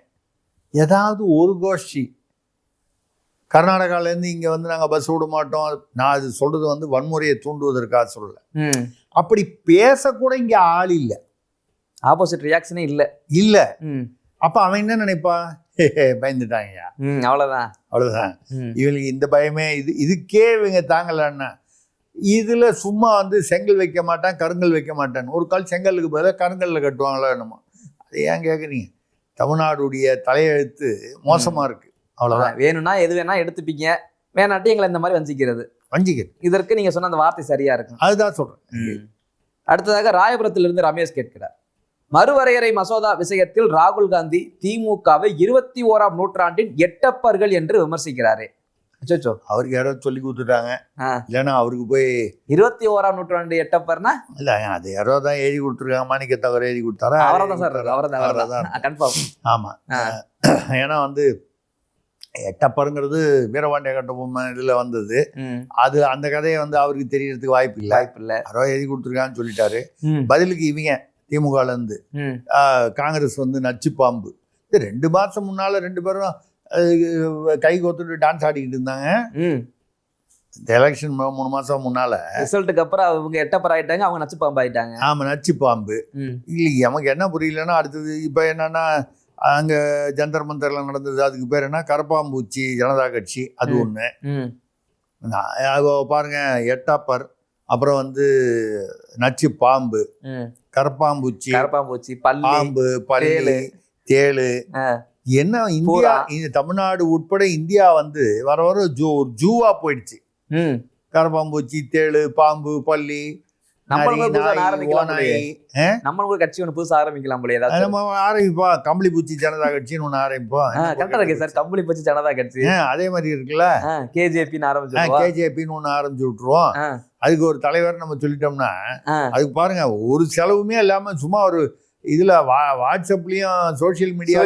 ஏதாவது ஒரு கோஷ்டி கர்நாடகாலேருந்து இங்கே வந்து நாங்கள் பஸ் விட மாட்டோம், நான் அது சொல்றது வந்து வன்முறையை தூண்டுவதற்காக சொல்லலை, அப்படி பேசக்கூட இங்கே ஆள் இல்லை, ஆப்போசிட் ரியாக்ஷனே இல்லை இல்லை. அப்போ அவன் என்ன நினைப்பான், பயந்துட்டாங்கய்யா, அவ்வளோதான் இவங்களுக்கு இந்த பயமே, இதுக்கே இவங்க தாங்கலன்னா இதில் சும்மா வந்து செங்கல் வைக்க மாட்டான், கருங்கல் வைக்க மாட்டான்னு. ஒரு கால் செங்கலுக்கு பதிலாக கருங்கல்ல கட்டுவாங்களோ என்னமோ. அது ஏன் கேட்குறீங்க? தமிழ்நாடுடைய தலையெழுத்து மோசமாக இருக்குது, அவ்வளோதான். வேணும்னா எது வேணா எடுத்துப்பீங்க, வேணாட்டி எங்களை இந்த மாதிரி வஞ்சிக்கிறது. இதற்கு நீங்க சொன்ன அந்த வார்த்தை சரியா இருக்கு, அதுதான் சொல்றேன். அடுத்ததாக ராயபுரத்திலிருந்து ரமேஷ் கேட்கிறார், மறுவரையறை மசோதா விஷயத்தில் ராகுல் காந்தி திமுகவை 21ஆம் நூற்றாண்டின் எட்டப்பர்கள் என்று விமர்சிக்கிறாரே. அவருக்கு யாரோ சொல்லி கொடுத்துட்டாங்க, இல்லைன்னா அவருக்கு போய் 21ஆம் நூற்றாண்டு எட்டப்பர்னா இல்ல, அது யாரோ தான் எழுதி கொடுத்துருக்காங்க, மாணிக்க தவிர எழுதி கொடுத்தாரா? அவர்தான் சார், அவர்தான் கன்ஃபார்ம். ஆமா, ஏன்னா வந்து எட்டப்பருங்கிறது வீரபாண்டிய கட்டபொம்மன் இதில் வந்தது. அது அந்த கதையை வந்து அவருக்கு தெரியறதுக்கு வாய்ப்பு இல்லை, யாரோ எழுதி கொடுத்துருக்கான்னு சொல்லிட்டாரு. பதிலுக்கு இவங்க திமுகலேருந்து காங்கிரஸ் வந்து நச்சு பாம்பு, 2 மாசம் முன்னால 2 பேரும் கை கோத்துட்டு டான்ஸ் ஆடிக்கிட்டு இருந்தாங்க. இந்த எலெக்ஷன் 3 மாசம் முன்னால ரிசல்ட்டுக்கு அப்புறம் அவங்க எட்டப்பர் ஆயிட்டாங்க, அவங்க நச்சு பாம்பு ஆயிட்டாங்க. ஆமா, நச்சு பாம்பு. இல்லை, நமக்கு என்ன புரியலன்னா, அடுத்தது இப்போ என்னன்னா, அங்கே ஜந்தர் மந்தர்லாம் நடந்தது, அதுக்கு பேர் என்ன, கரப்பாம்பூச்சி ஜனதா கட்சி, அது ஒன்று. பாருங்க, எட்டப்பர், அப்புறம் வந்து நச்சு பாம்பு, கரப்பாம்பூச்சி, பாம்பு, பல்லி, தேளு. என்ன இந்தியா, இந்த தமிழ்நாடு உட்பட இந்தியா வந்து வர வர ஜூவா போயிடுச்சு. கரப்பாம்பூச்சி, தேளு, பாம்பு, பல்லி, கட்சி ஒன்று புதுசா ஆரம்பிக்கலாம் போல. ஆரம்பிப்போம், கம்பளி பூச்சி ஜனதா கட்சின்னு ஒன்று ஆரம்பிப்போம். கம்பளி பூச்சி ஜனதா கட்சி அதே மாதிரி இருக்குல்ல, கேஜேபின்னு ஒன்று ஆரம்பிச்சு விட்டுருவோம். அதுக்கு ஒரு தலைவர் நம்ம சொல்லிட்டோம்னா, அதுக்கு பாருங்க, ஒரு செலவுமே இல்லாம சும்மா ஒரு இதுல வாட்ஸ்அப்லயும் சோசியல் மீடியா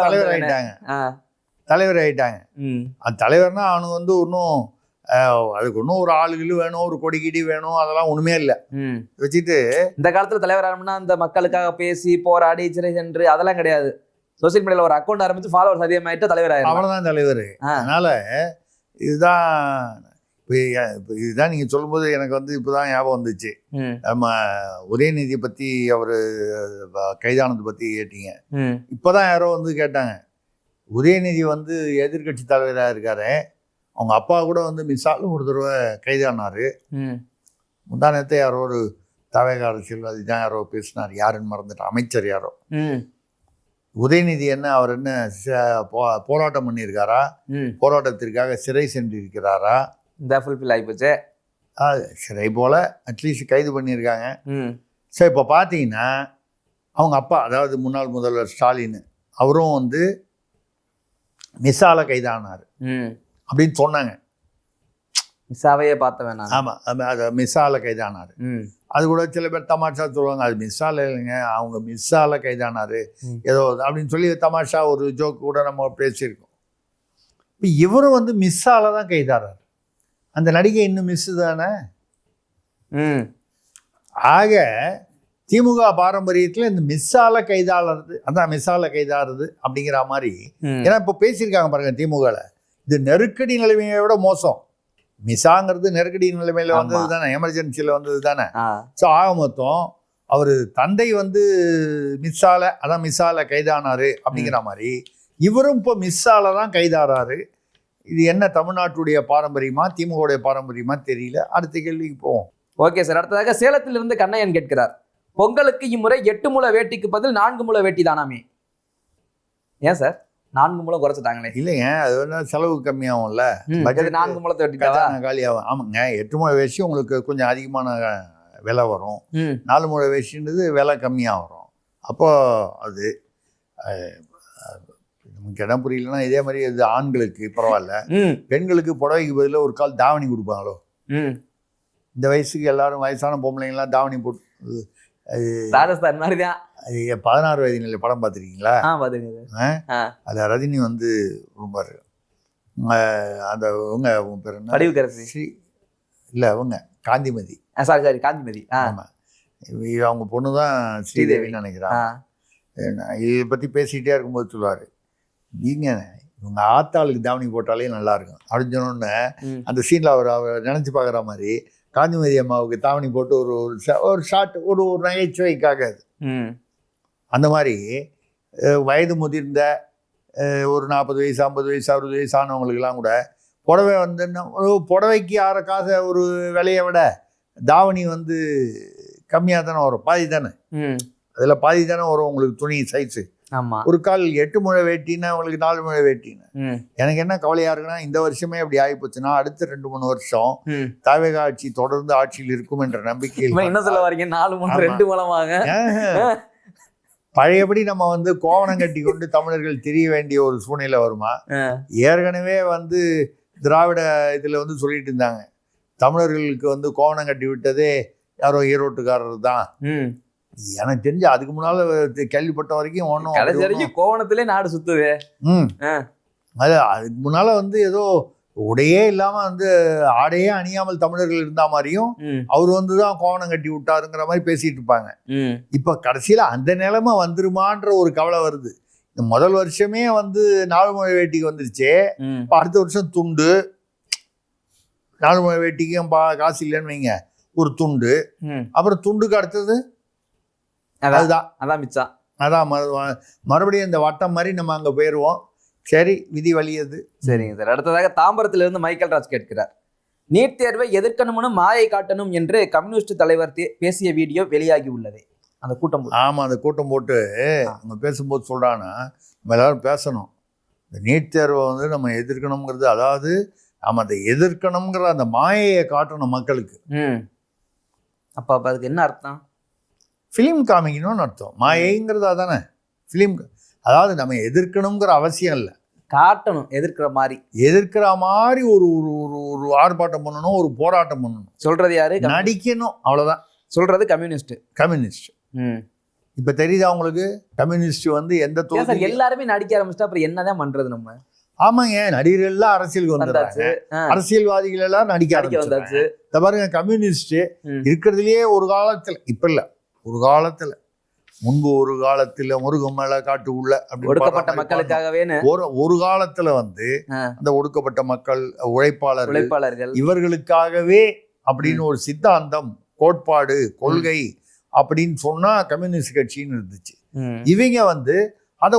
தலைவர் ஆயிட்டாங்க. அந்த தலைவர்னா அவனுக்கு வந்து ஒன்றும் அதுக்கு ஒன்றும் ஒரு ஆளுகள் வேணும், ஒரு கொடிகிடி வேணும், அதெல்லாம் ஒண்ணுமே இல்லை. வச்சுட்டு இந்த காலத்துல தலைவர் ஆரம்பினா இந்த மக்களுக்காக பேசி போராடி சிறை சென்று அதெல்லாம் கிடையாது. சோசியல் மீடியால ஒரு அக்கௌண்ட் ஆரம்பிச்சு ஃபாலோவர்ஸ் அதிகமாயிட்டு தலைவர் ஆயிடும், அவ்வளவுதான் தலைவர். அதனால இதுதான் நீங்க சொல்லும்போது எனக்கு வந்து இப்பதான் ஞாபகம் வந்துச்சு. நம்ம உதயநிதி பத்தி அவரு கைதானது பத்தி கேட்டீங்க. இப்பதான் யாரோ வந்து கேட்டாங்க, உதயநிதி வந்து எதிர்கட்சி தலைவராக இருக்காரு, அவங்க அப்பா கூட வந்து மிஸ்ஸாலும் ஒரு தடவை கைதானாரு. முந்தானத்தை யாரோ ஒரு தவேக அரசியல்வாதி தான் யாரோ பேசினார், யாருன்னு மறந்துட்டார், அமைச்சர் யாரோ. உதயநிதி என்ன, அவர் என்ன போராட்டம் பண்ணியிருக்காரா, போராட்டத்திற்காக சிறை சென்றிருக்கிறாரா? ஆயிப்போச்சு, சிறை போல அட்லீஸ்ட் கைது பண்ணியிருக்காங்க. ஸோ இப்போ பார்த்தீங்கன்னா அவங்க அப்பா, அதாவது முன்னாள் முதல்வர் ஸ்டாலின், அவரும் வந்து மிஸ்ஸால கைதானார் அப்படின்னு சொன்னாங்க. மிஸ்ஸாவையே பார்த்த வேணாம். ஆமாம், அது மிஸ்ஸால கைதானார். அது கூட சில பேர் தமாஷா சொல்லுவாங்க, அது மிஸ்ஸால இல்லைங்க, அவங்க மிஸ்ஸால கைதானார் ஏதோ அப்படின்னு சொல்லி தமாஷா ஒரு ஜோக்கு கூட நம்ம பேசியிருக்கோம். இப்போ இவரும் வந்து மிஸ்ஸால தான் கைதானார். அந்த நடிகை இன்னும் மிஸ்ஸு தானே. ஆக திமுக பாரம்பரியத்தில் இந்த மிஸ்ஸால கைதாளது, அதான் மிஸ்ஸால கைதாடுறது அப்படிங்கிற மாதிரி. ஏன்னா இப்போ பேசியிருக்காங்க பாருங்க, திமுகவில் இது நெருக்கடி நிலைமையை விட மோசம். மிஸ்ஸாங்கிறது நெருக்கடி நிலைமையில வந்தது தானே, எமர்ஜென்சியில் வந்தது தானே. ஸோ ஆக மொத்தம் அவர் தந்தை வந்து மிஸ்ஸால, அதான் மிஸ்ஸால கைதானாரு அப்படிங்கிற மாதிரி இவரும் இப்போ மிஸ்ஸால தான் கைதாடுறாரு. இது என்ன தமிழ்நாட்டுடைய பாரம்பரியமா திமுகவுடைய பாரம்பரியமா தெரியல. அடுத்த கேள்விக்கு போவோம். Okay sir. அடுத்ததாக சேலத்திலிருந்து கண்ணையன் கேட்கிறார், பொங்கலுக்கு இம்முறை 8 முழ வேட்டிக்கு பதில் 4 முழ வேட்டி தானாமே. ஏன் சார் 4 முழம் குறைச்சிட்டாங்களே? இல்லைங்க, அது வந்து செலவு கம்மியாகும்ல, பட்ஜெட் 4 முழத்தை வெட்டிட்டாவா? காலியாகும். ஆமாங்க, 8 முழ வேஷ்டி உங்களுக்கு கொஞ்சம் அதிகமான விலை வரும், 4 முழ வேஷ்டின்றது விலை கம்மியாக வரும். அப்போ அது நமக்கு இடம் புரியலன்னா இதே மாதிரி இது ஆண்களுக்கு பரவாயில்ல, பெண்களுக்கு புடவைக்கு பதிலாக ஒரு கால் தாவணி கொடுப்பாங்களோ. இந்த வயசுக்கு எல்லாரும் வயசான பொம்பளைங்களாம் தாவணி போட்டு ராஜஸ்தான் மாதிரிதான். 16 வயது நிலை படம் பார்த்துருக்கீங்களா? அதில் ரஜினி வந்து ரொம்ப அந்த உங்க பேர் என்ன? இல்லை அவங்க காந்திமதி. சாரி காந்திமதி. ஆமாம், அவங்க பொண்ணு தான் ஸ்ரீதேவின்னு நினைக்கிறான். இதை பற்றி பேசிக்கிட்டே இருக்கும்போது சொல்லுவார், நீங்கள் இவங்க ஆத்தாளுக்கு தாவணி போட்டாலே நல்லா இருக்கும் அப்படின்னு சொன்னோன்னே அந்த சீனில் அவர் நினச்சி பார்க்குற மாதிரி காந்திமதி அம்மாவுக்கு தாவணி போட்டு ஒரு ஷார்ட் ஒரு நகைச்சுவைக்காக அது. அந்த மாதிரி வயது முதிர்ந்த ஒரு 40 வயசு 50 வயசு 60 வயசு ஆனவங்களுக்கெல்லாம் கூட புடவை வந்து புடவைக்கு ஆற காசை ஒரு விலையை விட தாவணி வந்து கம்மியாக தானே வரும், பாதி தானே, அதில் பாதி தானே வரும் உங்களுக்கு துணி சைஸு. ஒரு கால் 8 முழ வேட்டின்னா உங்களுக்கு 4 முழ வேட்டின்னு. எனக்கு என்ன கவலையா இருக்குன்னா, இந்த வருஷமே அப்படி ஆகிப்போச்சுன்னா அடுத்த 2-3 வருஷம் தாவேக ஆட்சி தொடர்ந்து ஆட்சியில் இருக்கும் என்ற நம்பிக்கையில். என்ன சொல்ல வரீங்க? 4 முழம் 2 முழமாக பழையபடி நம்ம வந்து கோவணம் கட்டி கொண்டு தமிழர்கள் திரிய வேண்டிய ஒரு சூழ்நிலை வருமா? ஏற்கனவே வந்து திராவிட இதில் வந்து சொல்லிட்டு இருந்தாங்க, தமிழர்களுக்கு வந்து கோவணம் கட்டி விட்டதே யாரோ ஈரோட்டுக்காரர் தான். எனக்கு தெரிஞ்சு அதுக்கு முன்னால கேள்விப்பட்ட வரைக்கும் ஒன்றும் கோவணத்திலே நாடு சுத்துது. அது அதுக்கு முன்னால வந்து ஏதோ உடையே இல்லாம வந்து ஆடையே அணியாமல் தமிழர்கள் இருந்த மாதிரியும் அவர் வந்துதான் கோவணம் கட்டி விட்டாருங்கிற மாதிரி பேசிட்டு இருப்பாங்க. இப்ப கடைசியில அந்த நிலைமை வந்துருமான்ற ஒரு கவலை வருது. இந்த முதல் வருஷமே வந்து 4 முழ வேட்டிக்கு வந்துருச்சு, அடுத்த வருஷம் துண்டு. 4 முழ வேட்டிக்கும் காசு இல்லைன்னு வைங்க, ஒரு துண்டு, அப்புறம் துண்டுக்கு அடுத்தது அதான் மிச்சம். அதான் மறுபடியும் இந்த வட்டம் மாதிரி நம்ம அங்கே போயிடுவோம். சரி, விதி வலியது. சரிங்க சார். அடுத்ததாக தாம்பரத்திலிருந்து மைக்கேல் ராஜ் கேட்கிறார், நீட் தேர்வை எதிர்க்கணும்னு மாயை காட்டணும் என்று கம்யூனிஸ்ட் தலைவர் பேசிய வீடியோ வெளியாகி உள்ளது. அந்த கூட்டம் ஆமாம், அந்த கூட்டம் போட்டு அவங்க பேசும்போது சொல்கிறான்னா, நம்ம எல்லாரும் பேசணும், இந்த நீட் தேர்வை வந்து நம்ம எதிர்க்கணுங்கிறது, அதாவது நம்ம அதை எதிர்க்கணுங்கிற அந்த மாயையை காட்டணும் மக்களுக்கு. அப்போ அதுக்கு என்ன அர்த்தம்? ஃபிலிம் காமிக்கணும்னு அர்த்தம். மாயைங்கிறது அதானே ஃபிலிம். அதாவது நம்ம எதிர்க்கணுங்கிற அவசியம் இல்லை, காட்டணும், எதிர்க்கிற மாதிரி ஒரு ஆர்ப்பாட்டம் பண்ணணும், ஒரு போராட்டம் பண்ணணும். சொல்றது யாரு? நடிக்கணும், அவ்வளோதான். சொல்றது கம்யூனிஸ்ட். இப்போ தெரியுதா உங்களுக்கு? கம்யூனிஸ்ட் வந்து எந்த தொகுதி எல்லாருமே நடிக்க ஆரம்பிச்சிட்டா அப்புறம் என்னதான் பண்றது நம்ம? ஆமாங்க, நடிகர்கள் எல்லாம் அரசியலுக்கு வந்தாச்சு, அரசியல்வாதிகள் எல்லாம் நடிக்க ஆரம்பிச்சாச்சு. இந்த பாருங்க, கம்யூனிஸ்ட் இருக்கிறதுலயே ஒரு காலத்துல, இப்ப இல்ல, ஒரு காலத்துல, முன்பு ஒரு காலத்துல முருகன் மேல காட்டு உள்ள ஒடுக்கப்பட்ட மக்களுக்காகவே ஒரு காலத்துல வந்து அந்த ஒடுக்கப்பட்ட மக்கள், உழைப்பாளர்கள் இவர்களுக்காகவே அப்படின்னு ஒரு சித்தாந்தம், கோட்பாடு, கொள்கை அப்படின்னு சொன்னா கம்யூனிஸ்ட் கட்சின்னு இருந்துச்சு. இவங்க வந்து அதை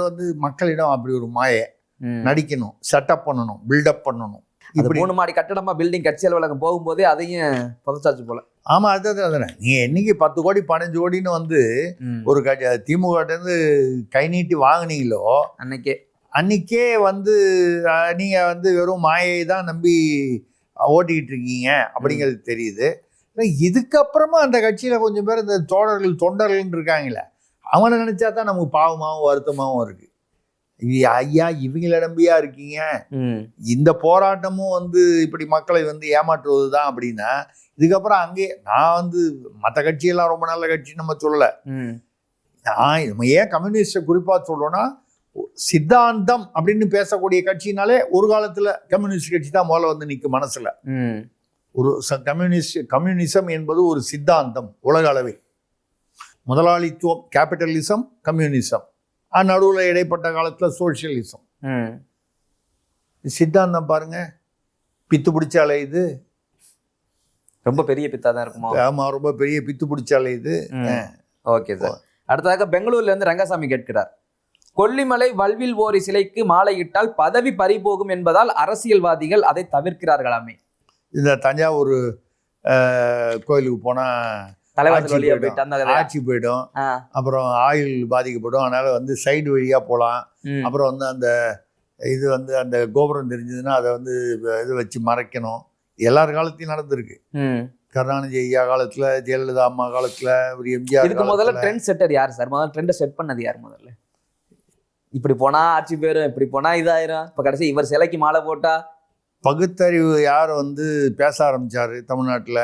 வந்து மக்களிடம் அப்படி ஒரு மாயை நடிக்கணும், செட்டப் பண்ணணும், பில்டப் பண்ணணும். இப்படி 3 மாடி கட்டடமா பில்டிங் கட்சி அலுவலகம் போகும்போதே அதையும் புதைச்சாச்சு போல. ஆமா, அதுதானே. நீங்க என்னைக்கு 10 கோடி 15 கோடின்னு வந்து ஒரு திமுக கை நீட்டி வாங்கினீங்களோ அன்னைக்கே வந்து நீங்க வந்து வெறும் மாயை தான் நம்பி ஓட்டிக்கிட்டு இருக்கீங்க அப்படிங்கிறது தெரியுது. இதுக்கப்புறமா அந்த கட்சியில கொஞ்சம் பேர் இந்த தொண்டர்கள் இருக்காங்களே, அவங்கள நினைச்சா தான் நமக்கு பாவமாகவும் வருத்தமாகவும் இருக்கு. ஐயா, இவங்கள நம்பியா இருக்கீங்க, இந்த போராட்டமும் வந்து இப்படி மக்களை வந்து ஏமாற்றுவது தான் அப்படின்னா, இதுக்கப்புறம் அங்கே நான் வந்து மற்ற கட்சியெல்லாம் ரொம்ப நல்ல கட்சி நம்ம சொல்லலை. நம்ம ஏன் கம்யூனிஸ்ட குறிப்பா சொல்றோம்னா, சித்தாந்தம் அப்படின்னு பேசக்கூடிய கட்சினாலே ஒரு காலத்துல கம்யூனிஸ்ட் கட்சி தான் முதல்ல வந்து நிற்கும் மனசுல. ஒரு கம்யூனிசம் என்பது ஒரு சித்தாந்தம் உலக அளவில். முதலாளித்துவம், கேபிட்டலிசம், கம்யூனிசம், நடுவில் இடைப்பட்ட காலத்துல சோசியலிசம். சித்தாந்தம் பாருங்க, பித்து பிடிச்சாலே இது ரொம்ப பெரிய பித்தா தான் இருக்குமா? ஆமா, ரொம்ப பெரிய பித்து பிடிச்சாலே இது. Okay sir. அடுத்ததாக பெங்களூர்ல இருந்து ரங்கசாமி கேட்கிறார், கொல்லிமலை வல்வில் ஓரி சிலைக்கு மாலையிட்டால் பதவி பறிபோகும் என்பதால் அரசியல்வாதிகள் அதை தவிர்க்கிறார்களாமே. இந்த தஞ்சாவூர் கோயிலுக்கு போனா ஆட்சி போயிடும், அப்புறம் ஆயுள் பாதிக்கப்படும். அதனால வந்து சைடு வழியா போகலாம். அப்புறம் வந்து அந்த இது வந்து அந்த கோபுரம் தெரிஞ்சதுன்னா அதை வந்து இது வச்சு மறைக்கணும். எல்லார் காலத்தையும் நடந்திருக்கு. கருணாநிதி ஐயா காலத்துல, ஜெயலலிதா அம்மா காலத்துல, ஒரு எம்ஜிஆர். இதுக்கு முதல்ல ட்ரெண்ட் செட்டர் யார் சார்? முதல்ல ட்ரெண்டை செட் பண்ணது யார்? முதல்ல இப்படி போனா ஆட்சி போயிடும், இப்படி போனா இதாயிரும், இப்ப கடைசி இவர் சிலைக்கு மாலை போட்டா. பகுத்தறிவு யார் வந்து பேச ஆரம்பிச்சாரு தமிழ்நாட்டுல?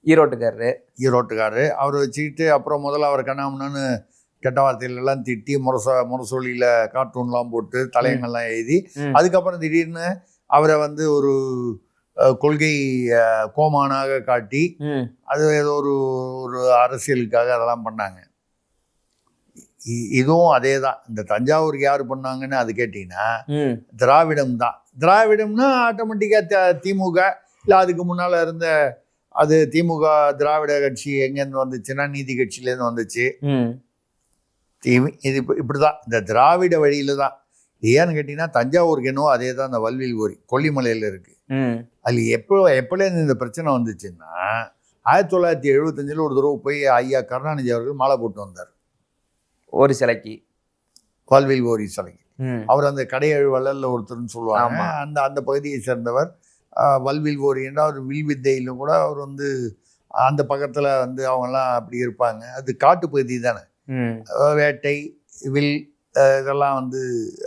ஈரோட்டுக்காரரு. அவரை வச்சுக்கிட்டு அப்புறம் முதல்ல அவர் கண்ணாமண்ணு கெட்ட வார்த்தைகள் எல்லாம் திட்டி முரசொலியில கார்ட்டூன்லாம் போட்டு தலையங்கள்லாம் எழுதி, அதுக்கப்புறம் திடீர்னு அவரை வந்து ஒரு கொள்கை கோமானாக காட்டி அது ஏதோ ஒரு அரசியலுக்காக அதெல்லாம் பண்ணாங்க. இதுவும் அதே தான். இந்த தஞ்சாவூருக்கு யார் பண்ணாங்கன்னு அது கேட்டீங்கன்னா திராவிடம் தான். திராவிடம்னா ஆட்டோமேட்டிக்கா திமுக, இல்லை அதுக்கு முன்னால இருந்த அது திமுக திராவிட கட்சி எங்கேருந்து வந்துச்சுன்னா நீதி கட்சியிலேருந்து வந்துச்சு. இது இப்படிதான் இந்த திராவிட வழியில தான். ஏன்னு கேட்டீங்கன்னா தஞ்சாவூருக்கு என்னவோ அதே தான். அந்த வல்வில் ஓரி கொல்லிமலையில இருக்கு. அது எப்பலேருந்து இந்த பிரச்சனை வந்துச்சுன்னா 1975 ஒரு தடவை போய் ஐயா கருணாநிதி அவர்கள் மாலை போட்டு வந்தார் ஒரு சிலைக்கு, வல்வில் ஓரி சிலைக்கு. அவர் அந்த கடையழு வள்ளல்ல ஒருத்தர்னு சொல்லுவாங்க. அந்த பகுதியை சேர்ந்தவர். வல்வில் ஓரி என்ற ஒரு வில் வித்தையிலும் கூட அவர் வந்து அந்த பக்கத்துல வந்து அவங்கெல்லாம் அப்படி இருப்பாங்க. அது காட்டு பகுதி தானே, வேட்டை வில் இதெல்லாம் வந்து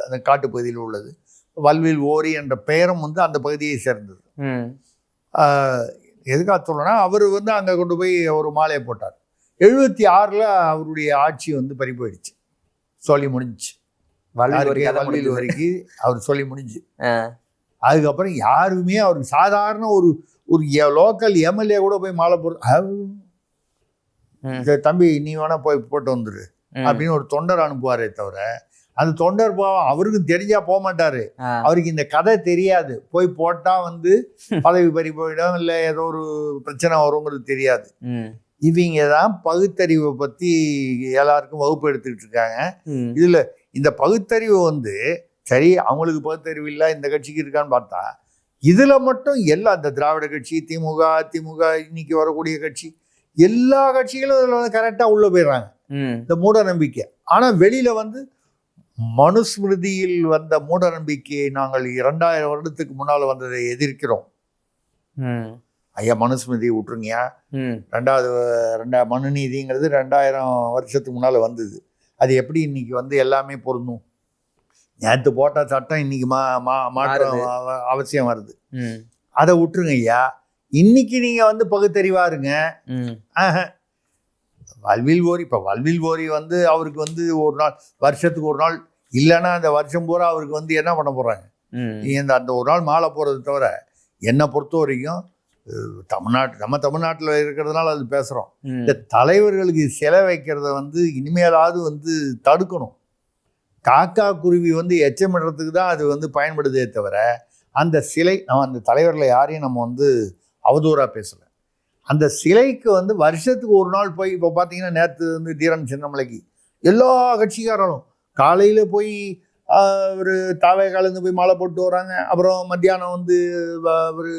அந்த காட்டுப்பகுதியில் உள்ளது. வல்வில் ஓரி என்ற பெயரும் வந்து அந்த பகுதியை சேர்ந்தது. எதுக்காக சொல்லணும்னா அவர் வந்து அங்கே கொண்டு போய் ஒரு மாலையை போட்டார். 76 அவருடைய ஆட்சி வந்து பறி போயிடுச்சு, சொல்லி முடிஞ்சிச்சு. வல்வில் ஓரிக்கு அவர் சொல்லி முடிஞ்சு. அதுக்கப்புறம் யாருமே அவருக்கு சாதாரண ஒரு லோக்கல் எம்எல்ஏ கூட போய் மாலை போடுற, தம்பி நீ வேணா போய் போட்டு வந்துரு அப்படின்னு ஒரு தொண்டர் அனுப்புவாரே தவிர, அந்த தொண்டர் அவருக்கு தெரிஞ்சா போக மாட்டாரு. அவருக்கு இந்த கதை தெரியாது. போய் போட்டா வந்து பதவி பறி போயிடும், இல்லை ஏதோ ஒரு பிரச்சனை வருங்கிறது தெரியாது. இவங்க தான் பகுத்தறிவை பத்தி எல்லாருக்கும் வகுப்பு எடுத்துக்கிட்டு இருக்காங்க. இதுல இந்த பகுத்தறிவு வந்து சரி, அவங்களுக்கு பகுத்தறிவு இல்லை, இந்த கட்சிக்கு இருக்கான்னு பார்த்தா இதுல மட்டும் எல்லாம் இந்த திராவிட கட்சி, திமுக இன்னைக்கு வரக்கூடிய கட்சி, எல்லா கட்சிகளும் இதுல வந்து கரெக்டா உள்ள போயிடுறாங்க. இந்த மூட நம்பிக்கை. ஆனா வெளியில வந்து மனுஸ்மிருதியில் வந்த மூட நம்பிக்கையை நாங்கள் 2000 வருடத்துக்கு முன்னால வந்ததை எதிர்க்கிறோம். ஐயா மனுஸ்மிருதியை விட்டுருங்கயா. ரெண்டாவது மனுநீதிங்கிறது 2000 வருஷத்துக்கு முன்னால வந்தது. அது எப்படி இன்னைக்கு வந்து எல்லாமே பொருந்தும்? நேற்று போட்ட சட்டம் இன்னைக்கு மாற்றம் அவசியம் வருது. அதை விட்டுருங்க ஐயா. இன்னைக்கு நீங்க வந்து பகுத்தறிவா இருங்க. வல்வில் ஓரி, இப்போ வல்வில் ஓரி வந்து அவருக்கு வந்து ஒரு நாள், வருஷத்துக்கு ஒரு நாள் இல்லைன்னா அந்த வருஷம் பூரா அவருக்கு வந்து என்ன பண்ண போறாங்க? அந்த ஒரு நாள் மாலை போறது தவிர என்னை பொறுத்த வரைக்கும் நம்ம தமிழ்நாட்டில் இருக்கிறதுனால அது பேசுறோம். இந்த தலைவர்களுக்கு சிலை வைக்கிறத வந்து இனிமேலாவது வந்து தடுக்கணும். காக்கா குருவி வந்து எச்சமிடுறதுக்கு தான் அது வந்து பயன்படுதே தவிர அந்த சிலை, அந்த தலைவர்களை யாரையும் நம்ம வந்து அவதூறா பேசலை. அந்த சிலைக்கு வந்து வருஷத்துக்கு ஒரு நாள் போய், இப்போ பார்த்தீங்கன்னா நேற்று வந்து தீரன் சின்னமலைக்கு எல்லா கட்சிக்காரர்களும் காலையில் போய் ஒரு தாவே காலேருந்து போய் மாலை போட்டு வராங்க. அப்புறம் மத்தியானம் வந்து ஒரு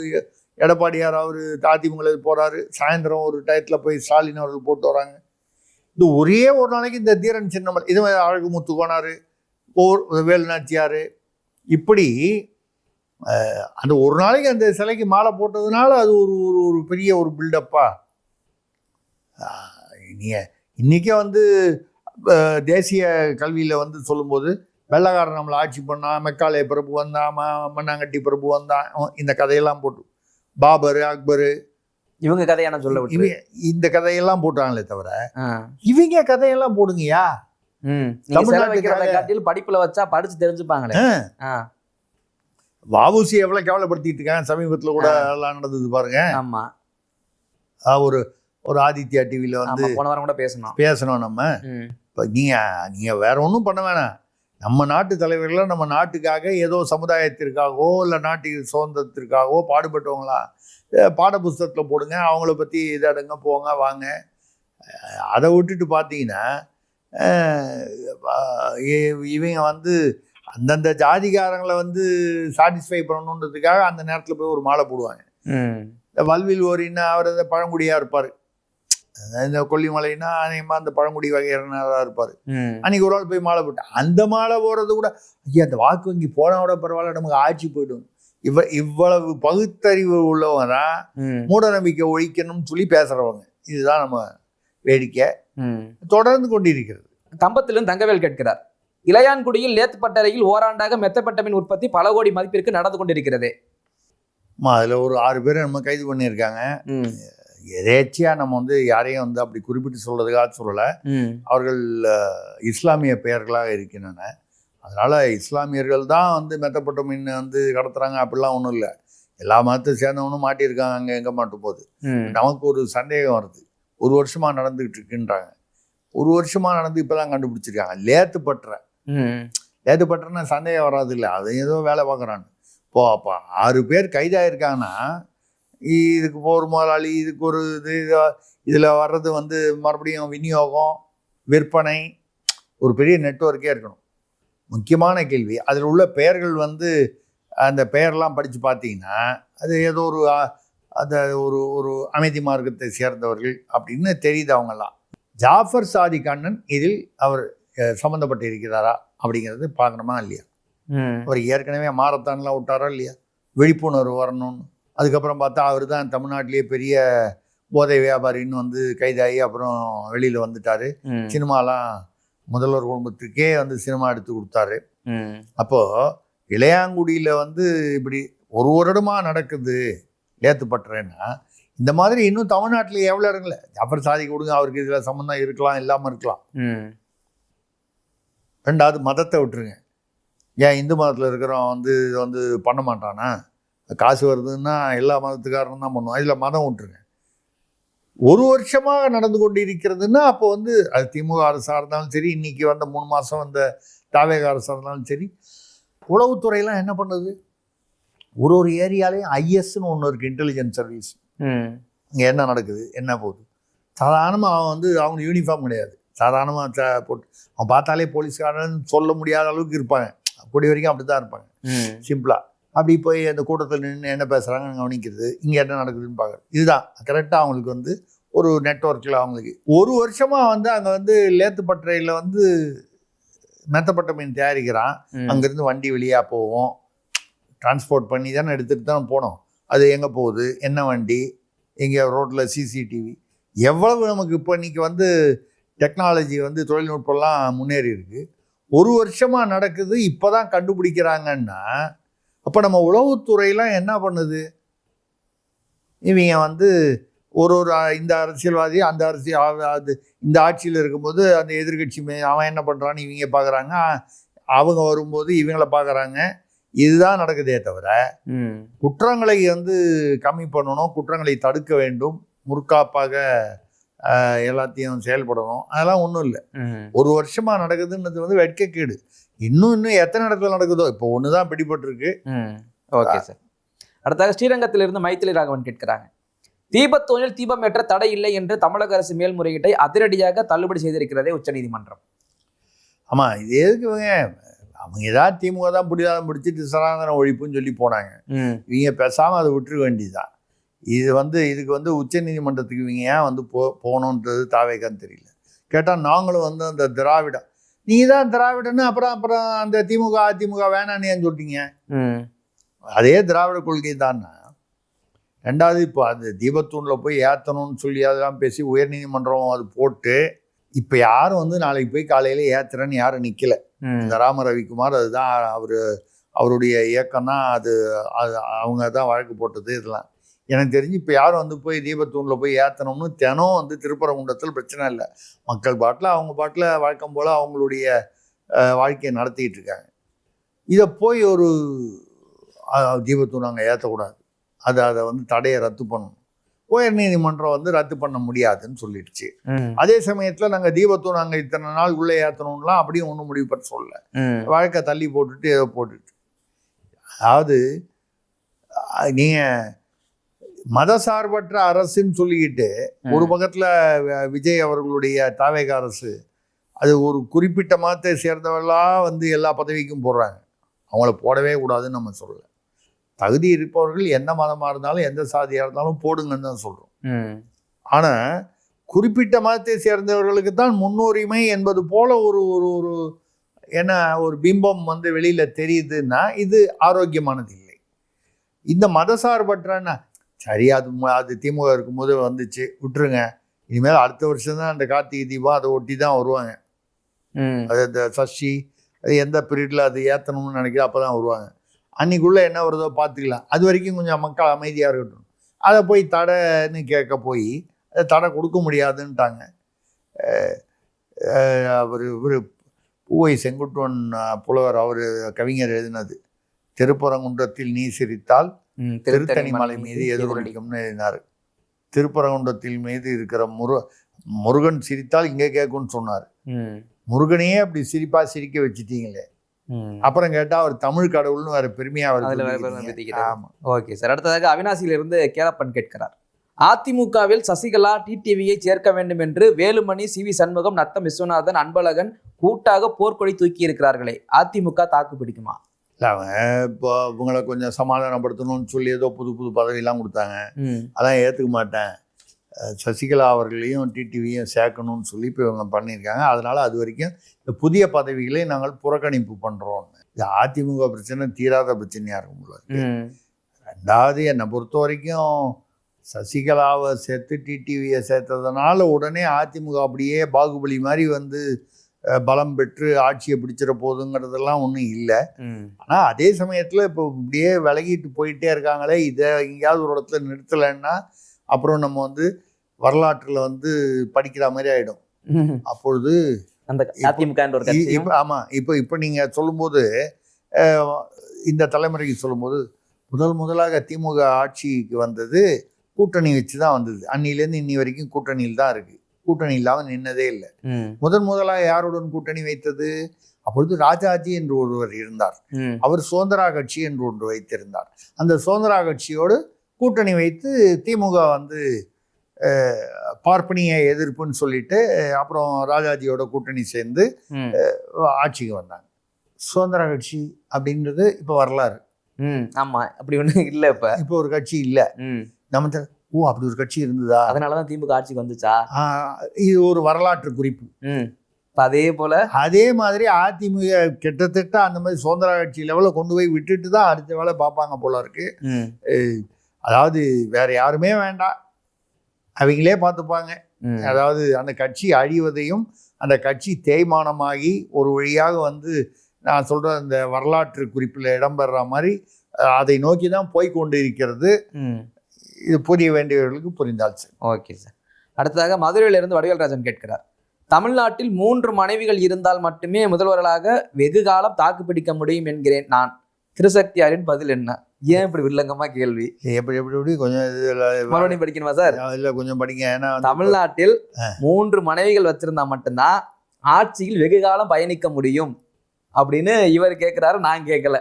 எடப்பாடியார் அவர் அதிமுக போகிறாரு. சாயந்தரம் ஒரு டயத்தில் போய் ஸ்டாலின் அவர்கள் போட்டு வராங்க. இது ஒரே ஒரு நாளைக்கு இந்த தீரன் சின்னமலை, இது மாதிரி அழகுமுத்து கோனார், வேலுநாச்சியார், இப்படி அந்த ஒரு நாளைக்கு அந்த சிலைக்கு மாலை போட்டதுனால அது ஒரு பெரிய ஒரு பில்டப்பா. இன்னைக்கே வந்து தேசிய கல்வியில் வந்து சொல்லும்போது வெள்ளைக்காரன் நம்மளை ஆட்சி பண்ணான், மெக்காலே பிரபு வந்தான், மண்ணாங்கட்டி பிரபு வந்தான், இந்த கதையெல்லாம் போட்டு பாபர் அக்பர் இவங்க கதையான சொல்ல இந்த கதையெல்லாம் போட்டாங்களே தவிர இவங்க கதையெல்லாம் போடுங்கயா. தமிழ்நாட்டுல படிப்புல வச்சா படிச்சு தெரிஞ்சுப்பாங்களே. வஉசி எவ்வளவு கேவலப்படுத்திட்டு இருக்காங்க. சமீபத்துல கூட எல்லாம் நடந்தது பாருங்க. ஆமா, ஒரு ஆதித்யா டிவில வந்து போன வாரம் கூட பேசணும் நம்ம. இப்ப நீங்க வேற ஒன்றும் பண்ண வேணாம். நம்ம நாட்டு தலைவர்கள் நம்ம நாட்டுக்காக ஏதோ சமுதாயத்திற்காகவோ இல்லை நாட்டு சுதந்திரத்திற்காகவோ பாடுபட்டவங்களா பாட புஸ்தகத்தில் போடுங்க. அவங்கள பற்றி இதடுங்க, போங்க வாங்க. அதை விட்டுட்டு பார்த்தீங்கன்னா இவங்க வந்து அந்தந்த ஜாதிகாரங்களை வந்து சாட்டிஸ்ஃபை பண்ணணுன்றதுக்காக அந்த நேரத்தில் போய் ஒரு மாலை போடுவாங்க. இந்த வல்வில் ஓரின்னா அவர் அந்த பழங்குடியாக இருப்பார், இந்த கொல்லிமலைன்னா அநேகமாக அந்த பழங்குடி வகையினராக இருப்பார். அன்றைக்கி ஒரு ஆள் போய் மாலை போட்டு அந்த மாலை போடுறது கூட ஐயா அந்த வாக்கு வங்கி போனோட பரவாயில்ல நமக்கு ஆட்சி போய்டும். இவ்வளவு பகுத்தறிவு உள்ளவங்க தான் மூட நம்பிக்கை ஒழிக்கணும்னு சொல்லி பேசுகிறவங்க. இதுதான் நம்ம வேடிக்கை தொடர்ந்து கொண்டிருக்கிறது. கம்பத்திலும் தங்கவேல் கேட்கிறார், இளையான்குடியில் லேத்துப்பட்டறையில் ஓராண்டாக மெத்தப்பட்டமின் உற்பத்தி பல கோடி மதிப்பிற்கு நடந்து கொண்டிருக்கிறது. அதில் ஒரு 6 பேரை நம்ம கைது பண்ணியிருக்காங்க. எதேச்சியாக நம்ம வந்து யாரையும் வந்து அப்படி குறிப்பிட்டு சொல்றதுக்காக சொல்லலை. அவர்கள் இஸ்லாமிய பெயர்களாக இருக்கின்றன. அதனால் இஸ்லாமியர்கள் தான் வந்து மெத்தப்பட்டமின் வந்து கடத்துறாங்க அப்படிலாம் ஒன்றும் இல்லை. எல்லா மதத்தை சேர்ந்தவனும் மாட்டியிருக்காங்க. அங்கே எங்கே மாட்டும் போது நமக்கு ஒரு சந்தேகம் வருது. 1 வருஷமாக நடந்துக்கிட்டு இருக்குன்றாங்க. 1 வருஷமாக நடந்து இப்போ தான் கண்டுபிடிச்சிருக்காங்க. லேத்துப்பட்டுறன்னா சந்தேகம் வராது இல்லை, அது ஏதோ வேலை பார்க்குறான்னு. அப்போ 6 பேர் கைதாகிருக்காங்கன்னா இதுக்கு ஒரு முதலாளி, இதுக்கு ஒரு இதில் வர்றது வந்து மறுபடியும் விநியோகம், விற்பனை, ஒரு பெரிய நெட்வொர்க்கே இருக்கணும். முக்கியமான கேள்வி, அதில் உள்ள பெயர்கள் வந்து அந்த பெயர்லாம் படித்து பார்த்தீங்கன்னா அது ஏதோ ஒரு அந்த ஒரு அமைதி மார்க்கத்தை சேர்ந்தவர்கள் அப்படின்னு தெரியுது அவங்கெல்லாம். ஜாஃபர் சாதிக் அண்ணன் இதில் அவர் சம்மந்தப்பட்டு இருக்கிறாரா அப்படிங்கிறது பார்க்கணுமா இல்லையா? அவர் ஏற்கனவே மாரத்தான்லாம் விட்டாரா இல்லையா, விழிப்புணர்வு வரணும்னு. அதுக்கப்புறம் பார்த்தா அவர் தான் தமிழ்நாட்டிலேயே பெரிய போதை வியாபாரின்னு வந்து கைதாகி அப்புறம் வெளியில் வந்துட்டார். சினிமாலாம் முதல்வர் குடும்பத்துக்கே வந்து சினிமா எடுத்து கொடுத்தாரு. அப்போது இளையாங்குடியில் வந்து இப்படி ஒரு வருடமாக நடக்குது லேத்துப்பட்டுறேன்னா, இந்த மாதிரி இன்னும் தமிழ்நாட்டில் எவ்வளோ இடங்கள ஜாஃபர் சாதிக் கொடுங்க, அவருக்கு இதில் சம்மந்தம் இருக்கலாம் இல்லாமல் இருக்கலாம். 2வது மதத்தை விட்டுருங்க. ஏன் இந்து மதத்தில் இருக்கிறவன் வந்து இது வந்து பண்ண மாட்டானா? காசு வருதுன்னா எல்லா மதத்துக்காரனும் தான் பண்ணுவான். இதில் மதம் விட்டுருங்க. 1 வருஷமாக நடந்து கொண்டு இருக்கிறதுன்னா அப்போ வந்து அது திமுக அரசாக இருந்தாலும் சரி, இன்றைக்கி வந்த 3 மாதம் வந்த தாவேக அரசாக இருந்தாலும் சரி, உளவுத்துறையெல்லாம் என்ன பண்ணுது? ஒரு ஏரியாலையும் ஐஎஸ்ன்னு ஒன்று இருக்குது, இன்டெலிஜென்ஸ் சர்வீஸ். இங்கே என்ன நடக்குது, என்ன போகுது. சாதாரணமாக அவன் வந்து அவங்க யூனிஃபார்ம் கிடையாது, சாதாரணமாக போட்டு அவன் பார்த்தாலே போலீஸ்காரன் சொல்ல முடியாத அளவுக்கு இருப்பாங்க. கூடிய வரைக்கும் அப்படி தான் இருப்பாங்க, சிம்பிளாக. அப்படி போய் அந்த கூட்டத்தில் நின்று என்ன பேசுகிறாங்கன்னு கவனிக்கிறது, இங்கே என்ன நடக்குதுன்னு பார்க்குறது. இதுதான் கரெக்டாக அவங்களுக்கு வந்து ஒரு நெட்வொர்க்கில் அவங்களுக்கு 1 வருஷமாக வந்து அங்கே வந்து லேத்துப்பட்டறையில் வந்து மெத்தப்பட்டமின் தயாரிக்கிறான். அங்கேருந்து வண்டி வெளியாக போவோம், டிரான்ஸ்போர்ட் பண்ணி தானே எடுத்துகிட்டு தான் போனோம். அது எங்கே போகுது, என்ன வண்டி, எங்கே ரோட்டில் சிசிடிவி, எவ்வளவு நமக்கு இப்போ இன்றைக்கி வந்து டெக்னாலஜி வந்து தொழில்நுட்பம்லாம் முன்னேறி இருக்குது. 1 வருஷமாக நடக்குது, இப்போ தான் கண்டுபிடிக்கிறாங்கன்னா அப்போ நம்ம உளவுத்துறையெல்லாம் என்ன பண்ணுது? இவங்க வந்து ஒரு இந்த அரசியல்வாதி அந்த அது இந்த ஆட்சியில் இருக்கும்போது அந்த எதிர்கட்சி அவன் என்ன பண்ணுறான்னு இவங்க பார்க்குறாங்க, அவங்க வரும்போது இவங்கள பார்க்குறாங்க. இதுதான் நடக்குதே தவிர குற்றங்களை வந்து கம்மி பண்ணணும், குற்றங்களை தடுக்க வேண்டும், முற்காப்பாக எல்லாத்தையும் செயல்படணும், அதெல்லாம் ஒன்றும் இல்லை. 1 வருஷமாக நடக்குதுன்றது வந்து வெட்கக்கேடு. இன்னும் எத்தனை இடத்துல நடக்குதோ, இப்போ ஒன்று தான் பிடிபட்டிருக்கு. Okay sir. அடுத்தாக ஸ்ரீரங்கத்திலிருந்து மைத்திலி ராகவன் கேட்கிறாங்க, தீபத்தோனில் தீபம் ஏற்ற தடை இல்லை என்று தமிழக அரசு மேல்முறையீட்டை அதிரடியாக தள்ளுபடி செய்திருக்கிறதே உச்சநீதிமன்றம். ஆமாம், இது எதுக்குங்க? அவங்க ஏதாவது திமுக தான் பிடிவாதம் பிடிச்சிட்டு சனாதன ஒழிப்புன்னு சொல்லி போனாங்க. இவங்க பேசாமல் அதை விட்டுருக்க வேண்டியதுதான். இது வந்து இதுக்கு வந்து உச்சநீதிமன்றத்துக்கு இவங்க ஏன் வந்து போகணுன்றது தாவேக்கான்னு தெரியல. கேட்டால் நாங்களும் வந்து அந்த திராவிடம், நீங்கள் தான் திராவிடன்னு அப்புறம் அந்த திமுக அதிமுக வேணான்னு ஏன் சொல்லிட்டீங்க? அதே திராவிட கொள்கை தானே. 2வது இப்போ அது தீபத்தூணில் போய் ஏற்றணும்னு சொல்லி அதெல்லாம் பேசி உயர்நீதிமன்றம் அது போட்டு இப்போ யாரும் வந்து நாளைக்கு போய் காலையில் ஏற்றுறேன்னு யாரும் நிற்கலை. இந்த ராம ரவிக்குமார் அதுதான் அவருடைய இயக்கம் தான் அது அவங்க தான் வழக்கு போட்டது. இதெல்லாம் எனக்கு தெரிஞ்சு இப்போ யாரும் வந்து போய் தீபத்தூணில் போய் ஏற்றணும்னு தினம் வந்து திருப்பரங்குன்றத்தில் பிரச்சனை இல்லை. மக்கள் பாட்டில் அவங்க பாட்டில் வழக்கம் போல் அவங்களுடைய வாழ்க்கையை நடத்திக்கிட்டு இருக்காங்க. இதை போய் ஒரு தீபத்தூண் அங்கே ஏற்றக்கூடாது, அதை வந்து தடையை ரத்து பண்ணணும். உயர்நீதிமன்றம் வந்து ரத்து பண்ண முடியாதுன்னு சொல்லிடுச்சு. அதே சமயத்தில் நாங்கள் தீபத்தூண் அங்கே இத்தனை நாள் உள்ளே ஏற்றணும்லாம் அப்படியும் ஒன்றும் முடிவு பண்ண சொல்லலை. வழக்கை தள்ளி போட்டுட்டு ஏதோ போட்டுட்டு, அதாவது நீங்கள் மதசார்பற்ற அரசுன்னு சொல்லிக்கிட்டு ஒரு பக்கத்தில் விஜய் அவர்களுடைய தாவேக அரசு அது ஒரு குறிப்பிட்ட மதத்தை சேர்ந்தவர்களாக வந்து எல்லா பதவிக்கும் போடுறாங்க. அவங்கள போடவே கூடாதுன்னு நம்ம சொல்லலை. தகுதி இருப்பவர்கள் எந்த மதமாக இருந்தாலும் எந்த சாதியாக இருந்தாலும் போடுங்கன்னு தான் சொல்கிறோம். ஆனால் குறிப்பிட்ட மதத்தை சேர்ந்தவர்களுக்கு தான் முன்னுரிமை என்பது போல ஒரு ஒரு ஒரு என்ன ஒரு பிம்பம் வந்து வெளியில் தெரியுதுன்னா இது ஆரோக்கியமானது இல்லை. இந்த மதசார்பற்றன்னா சரி, அது திமுக இருக்கும்போது வந்துச்சு, விட்டுருங்க. இனிமேல் அடுத்த வருஷம் தான் அந்த கார்த்திகை தீபம் அதை ஒட்டி தான் வருவாங்க. அது அந்த சஷ்டி அது எந்த பீரியடில் அது ஏற்றணும்னு நினைக்கிறேன், அப்போ தான் வருவாங்க. அன்றைக்குள்ளே என்ன வருதோ பார்த்துக்கலாம். அது வரைக்கும் கொஞ்சம் மக்கள் அமைதியாக இருக்கட்டும். அதை போய் தடைன்னு கேட்க போய் அதை தடை கொடுக்க முடியாதுன்ட்டாங்க. இவர் பூவை செங்குட்டுவன் புலவர் அவர் கவிஞர் எழுதினது, திருப்பரங்குன்றத்தில் நீ சிரித்தால் திருத்தணி மலை மீது எதிரொலிக்கும்னு எழுதினார். திருப்பரங்குன்றத்தில் மீது இருக்கிற முருகன் சிரித்தால் இங்கே கேட்கும்னு சொன்னார். முருகனையே அப்படி சிரிக்க வச்சுட்டீங்களே. அப்புறம் கேட்டா அவர் தமிழ் கடவுள்னு வேற பெருமையா வருது. Okay sir. அடுத்ததாக அவினாசியிலிருந்து கேளப்பன் கேட்கிறார், அதிமுகவில் சசிகலா டிடிவியை சேர்க்க வேண்டும் என்று வேலுமணி, சி.வி. சண்முகம், நத்தம் விஸ்வநாதன், அன்பழகன் கூட்டாக போர்க்கொடி தூக்கி இருக்கிறார்களே, அதிமுக தாக்கு பிடிக்குமா? இல்லை, அவங்க இப்போ இவங்களை கொஞ்சம் சமாதானப்படுத்தணும்னு சொல்லி ஏதோ புது பதவியெல்லாம் கொடுத்தாங்க. அதான் ஏற்றுக்க மாட்டேன், சசிகலா அவர்களையும் டிடிவியும் சேர்க்கணும்னு சொல்லி இப்போ இவங்க பண்ணியிருக்காங்க. அதனால அது வரைக்கும் இந்த புதிய பதவிகளை நாங்கள் புறக்கணிப்பு பண்ணுறோம்னு. இது அதிமுக பிரச்சனை தீராத பிரச்சனையாக இருக்கும் போல இருக்கு. ரெண்டாவது என்னை பொறுத்த வரைக்கும் சசிகலாவை சேர்த்து டிடிவியை சேர்த்ததுனால உடனே அதிமுக அப்படியே பாகுபலி மாதிரி வந்து பலம் பெற்று ஆட்சியை பிடிச்சிட போதுங்கிறதெல்லாம் ஒன்றும் இல்லை. ஆனால் அதே சமயத்தில் இப்போ இப்படியே விலகிட்டு போயிட்டே இருக்காங்களே, இதை எங்கேயாவது ஒரு இடத்துல நிறுத்தலைன்னா அப்புறம் நம்ம வந்து வரலாற்றில் வந்து படிக்கிற மாதிரி ஆகிடும். அப்பொழுது அந்த அதிமுக ஆமாம், இப்போ நீங்கள் சொல்லும்போது இந்த தலைமுறைக்கு சொல்லும்போது முதலாக திமுக ஆட்சிக்கு வந்தது கூட்டணி வச்சு தான் வந்தது. அன்னிலேருந்து இன்னி வரைக்கும் கூட்டணியில் தான் இருக்குது. கூட்டணி இல்லாமல் நின்னதே இல்லை. முதலாக யாருடன் கூட்டணி வைத்தது? அப்பொழுது ராஜாஜி என்று ஒருவர் இருந்தார். அவர் சுதந்திரா கட்சி என்று ஒன்று வைத்திருந்தார். அந்த சுதந்திரா கட்சியோடு கூட்டணி வைத்து திமுக வந்து பார்ப்பனிய எதிர்ப்புன்னு சொல்லிட்டு அப்புறம் ராஜாஜியோட கூட்டணி சேர்ந்து ஆட்சிக்கு வந்தாங்க. சுதந்திரா கட்சி அப்படின்றது இப்போ வரலாறு. ஆமா, அப்படி ஒன்றும் இல்லை. இப்போ ஒரு கட்சி இல்லை. நம்ம அப்படி ஒரு கட்சி இருந்ததா, அதனாலதான் திமுக ஆட்சிக்கு வந்துச்சா? இது ஒரு வரலாற்று குறிப்பு. அதே மாதிரி அதிமுக கிட்டத்தட்ட அந்த மாதிரி சுதந்திர கட்சி லெவலில் கொண்டு போய் விட்டுட்டு தான் அடுத்த வேலை பார்ப்பாங்க போல இருக்கு. அதாவது வேற யாருமே வேண்டாம், அவங்களே பார்த்துப்பாங்க. அதாவது அந்த கட்சி அழிவதையும் அந்த கட்சி தேய்மானமாகி ஒரு வழியாக வந்து நான் சொல்ற அந்த வரலாற்று குறிப்பில் இடம்பெற மாதிரி அதை நோக்கி தான் போய்கொண்டு இருக்கிறது. இது புரிய வேண்டியவர்களுக்கு புரிந்தால் சரி. Okay sir. அடுத்ததாக மதுரையிலிருந்து வடிவேல்ராஜன் கேட்கிறார், தமிழ்நாட்டில் 3 மனைவிகள் இருந்தால் மட்டுமே முதல்வர்களாக வெகு காலம் தாக்கு பிடிக்க முடியும் என்கிறேன் நான். திருசக்தியாரின் பதில் என்ன? ஏன் இப்படி வில்லங்கமா கேள்வி? எப்படி கொஞ்சம் மறுபடியும் படிக்கணுமா சார்? இல்லை, கொஞ்சம் படிங்க. ஏன்னா தமிழ்நாட்டில் 3 மனைவிகள் வச்சிருந்தா மட்டும்தான் ஆட்சியில் வெகு காலம் பயணிக்க முடியும் அப்படின்னு இவர் கேட்கிறாரு, நான் கேட்கல.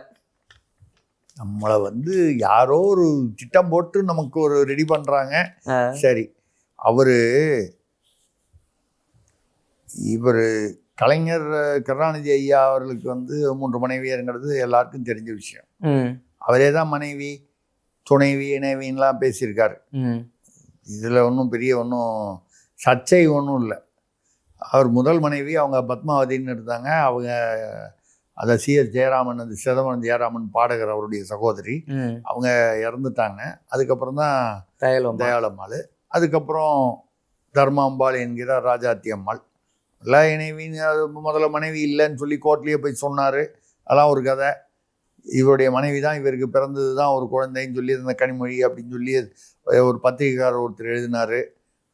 நம்மளை வந்து யாரோ ஒரு திட்டம் போட்டு நமக்கு ஒரு ரெடி பண்ணுறாங்க. சரி, இவர் கலைஞர் கருணாநிதி ஐயா அவர்களுக்கு வந்து 3 மனைவியருங்கிறது எல்லாருக்கும் தெரிஞ்ச விஷயம். அவரே தான் மனைவி, துணைவி, இணைவின்லாம் பேசியிருக்காரு. இதில் ஒன்றும் பெரிய சர்ச்சை ஒன்றும் இல்லை. அவர் முதல் மனைவி அவங்க பத்மாவதின்னு இருந்தாங்க. அவங்க அதை சிஎஸ் ஜெயராமன், அந்த சிதம்பரம் ஜெயராமன் பாடகர் அவருடைய சகோதரி, அவங்க இறந்துட்டாங்க. அதுக்கப்புறம் தான் தயாளம்மாள், அதுக்கப்புறம் தர்மாம்பாள் என்கிற ராஜாத்தி அம்மாள். எல்லாம் இணைவின்னு முதல்ல மனைவி இல்லைன்னு சொல்லி கோர்ட்லேயே போய் சொன்னார். அதெல்லாம் ஒரு கதை. இவருடைய மனைவி தான் இவருக்கு பிறந்தது தான் ஒரு குழந்தைன்னு சொல்லி அந்த கனிமொழி அப்படின்னு சொல்லி ஒரு பத்திரிகைக்காரர் ஒருத்தர் எழுதினார்.